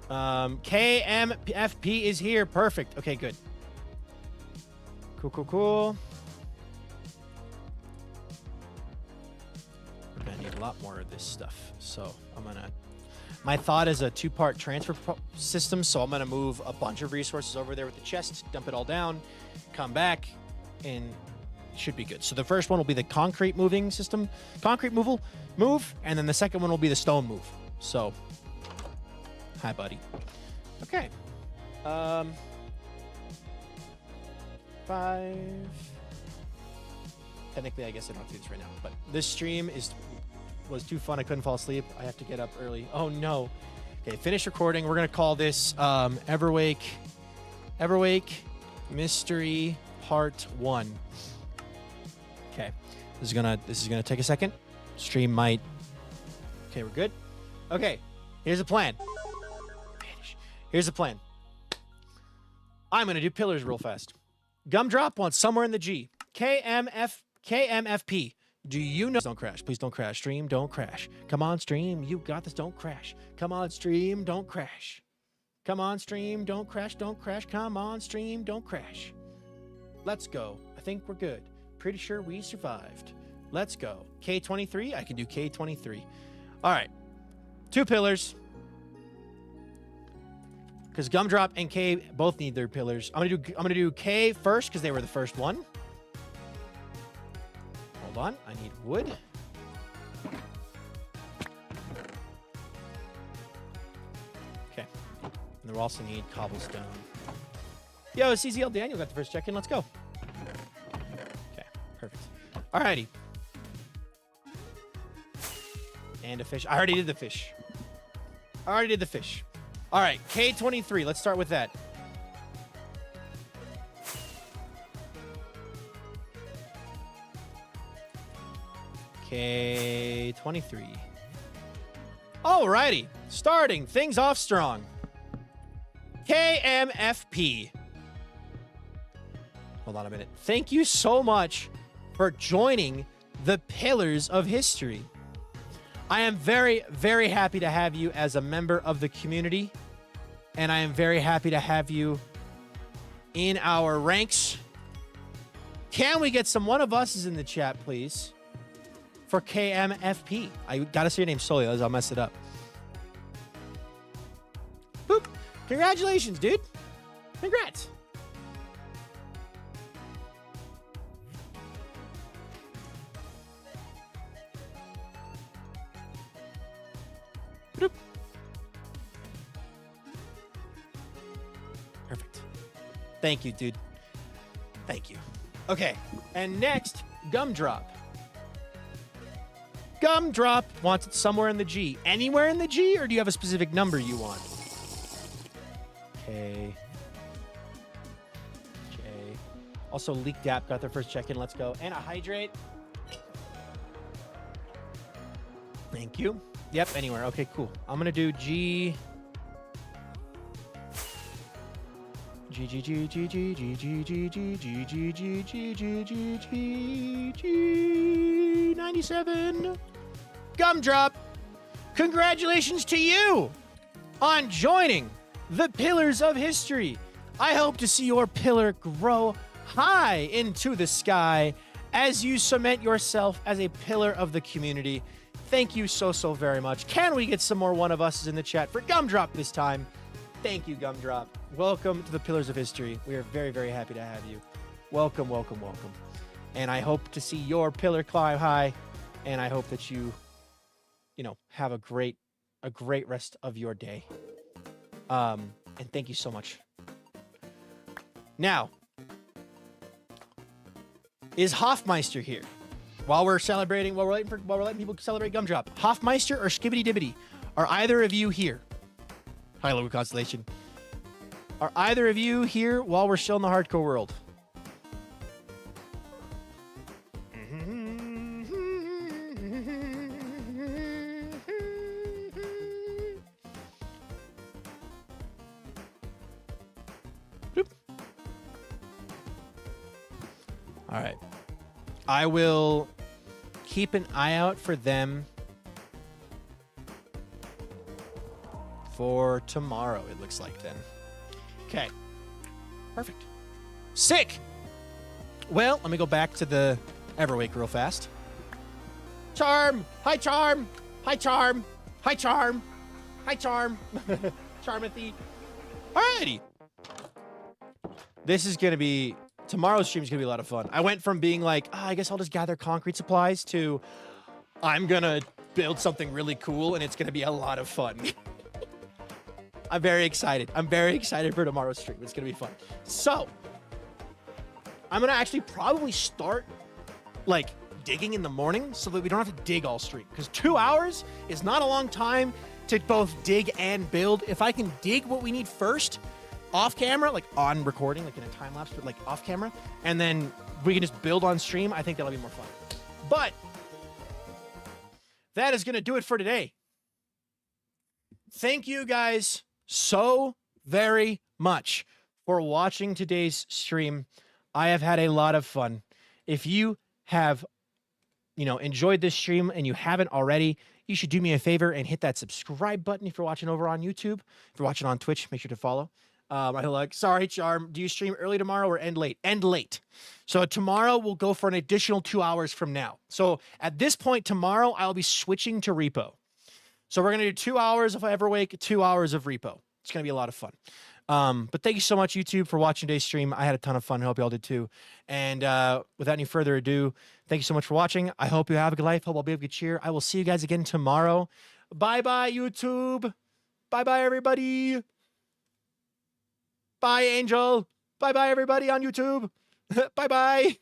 KMFP is here. Perfect. Okay, good. Cool. We're gonna need a lot more of this stuff. So my thought is a 2-part transfer system. So I'm gonna move a bunch of resources over there with the chest, dump it all down, come back, and it should be good. So the first one will be the concrete moving system, move, and then the second one will be the stone move. So, hi, buddy. Okay. 5. Technically, I guess I don't have to do this right now, but this stream was too fun. I couldn't fall asleep. I have to get up early. Oh no. Okay, finish recording. We're gonna call this Everwake Mystery Part 1. Okay, this is gonna take a second. Stream might. Okay, we're good. Okay, here's the plan. Here's the plan. I'm gonna do pillars real fast. Gumdrop wants somewhere in the G. KMFP. Do you know? Don't crash. Please don't crash. Stream, don't crash. Come on, stream. You got this. Don't crash. Come on, stream. Don't crash. Come on, stream. Don't crash. Don't crash. Come on, stream. Don't crash. Let's go. I think we're good. Pretty sure we survived. Let's go. K23. I can do K23. All right. 2 pillars. Because Gumdrop and K both need their pillars. I'm gonna do K first because they were the first one. Hold on, I need wood. Okay, and then we'll also need cobblestone. Yo, CZL Daniel got the first check-in. Let's go. Okay, perfect. Alrighty. And a fish. I already did the fish. All right, K23. Let's start with that. K23. Alrighty, starting things off strong. KMFP. Hold on a minute. Thank you so much for joining the Pillars of History. I am very, very happy to have you as a member of the community, and I am very happy to have you in our ranks. Can we get some one of us's in the chat, please? for KMFP. I gotta say your name slowly, otherwise I'll mess it up. Boop. Congratulations, dude. Congrats. Boop. Perfect. Thank you, dude. Thank you. Okay, and next, Gumdrop. Gumdrop wants it somewhere in the G. Anywhere in the G, or do you have a specific number you want? K. J. Also, Leak Dap got their first check-in. Let's go. And a Hydrate. Thank you. Yep, anywhere. Okay, cool. I'm going to do G. G G G G G G G G G G G G G G G G G 97. Gumdrop, congratulations to you on joining the Pillars of History. I hope to see your pillar grow high into the sky as you cement yourself as a pillar of the community. Thank you so very much. Can we get some more one of us in the chat for Gumdrop this time? Thank you, Gumdrop. Welcome to the Pillars of History. We are very happy to have you. Welcome. And I hope to see your pillar climb high. And I hope that you have a great rest of your day. And thank you so much. Now, is Hoffmeister here? While we're letting people celebrate Gumdrop. Hoffmeister or Skibbity Dibbity? Are either of you here? Hi, Local Constellation. Are either of you here while we're still in the hardcore world? Boop. All right. I will keep an eye out for them for tomorrow, it looks like then. Okay. Perfect. Sick! Well, let me go back to the Everwake real fast. Charm! Hi, Charm! Hi, Charm! Hi, Charm! Hi, Charm! Charmathy. Alrighty. This is going to be... Tomorrow's stream is going to be a lot of fun. I went from being like, I guess I'll just gather concrete supplies to I'm going to build something really cool and it's going to be a lot of fun. I'm very excited. I'm very excited for tomorrow's stream. It's going to be fun. So, I'm going to actually probably start, like, digging in the morning so that we don't have to dig all stream. Because 2 hours is not a long time to both dig and build. If I can dig what we need first, off camera, like on recording, like in a time lapse, but like off camera, and then we can just build on stream, I think that'll be more fun. But that is going to do it for today. Thank you guys so very much for watching today's stream. I have had a lot of fun. If you have, enjoyed this stream and you haven't already, you should do me a favor and hit that subscribe button if you're watching over on YouTube. If you're watching on Twitch, make sure to follow. Sorry, Charm, do you stream early tomorrow or end late? End late. So tomorrow we'll go for an additional 2 hours from now. So at this point tomorrow, I'll be switching to repo. So we're going to do 2 hours of Everwake, 2 hours of repo. It's going to be a lot of fun. But thank you so much, YouTube, for watching today's stream. I had a ton of fun. I hope you all did too. And without any further ado, thank you so much for watching. I hope you have a good life. Hope I'll be of good cheer. I will see you guys again tomorrow. Bye-bye, YouTube. Bye-bye, everybody. Bye, Angel. Bye-bye, everybody on YouTube. Bye-bye.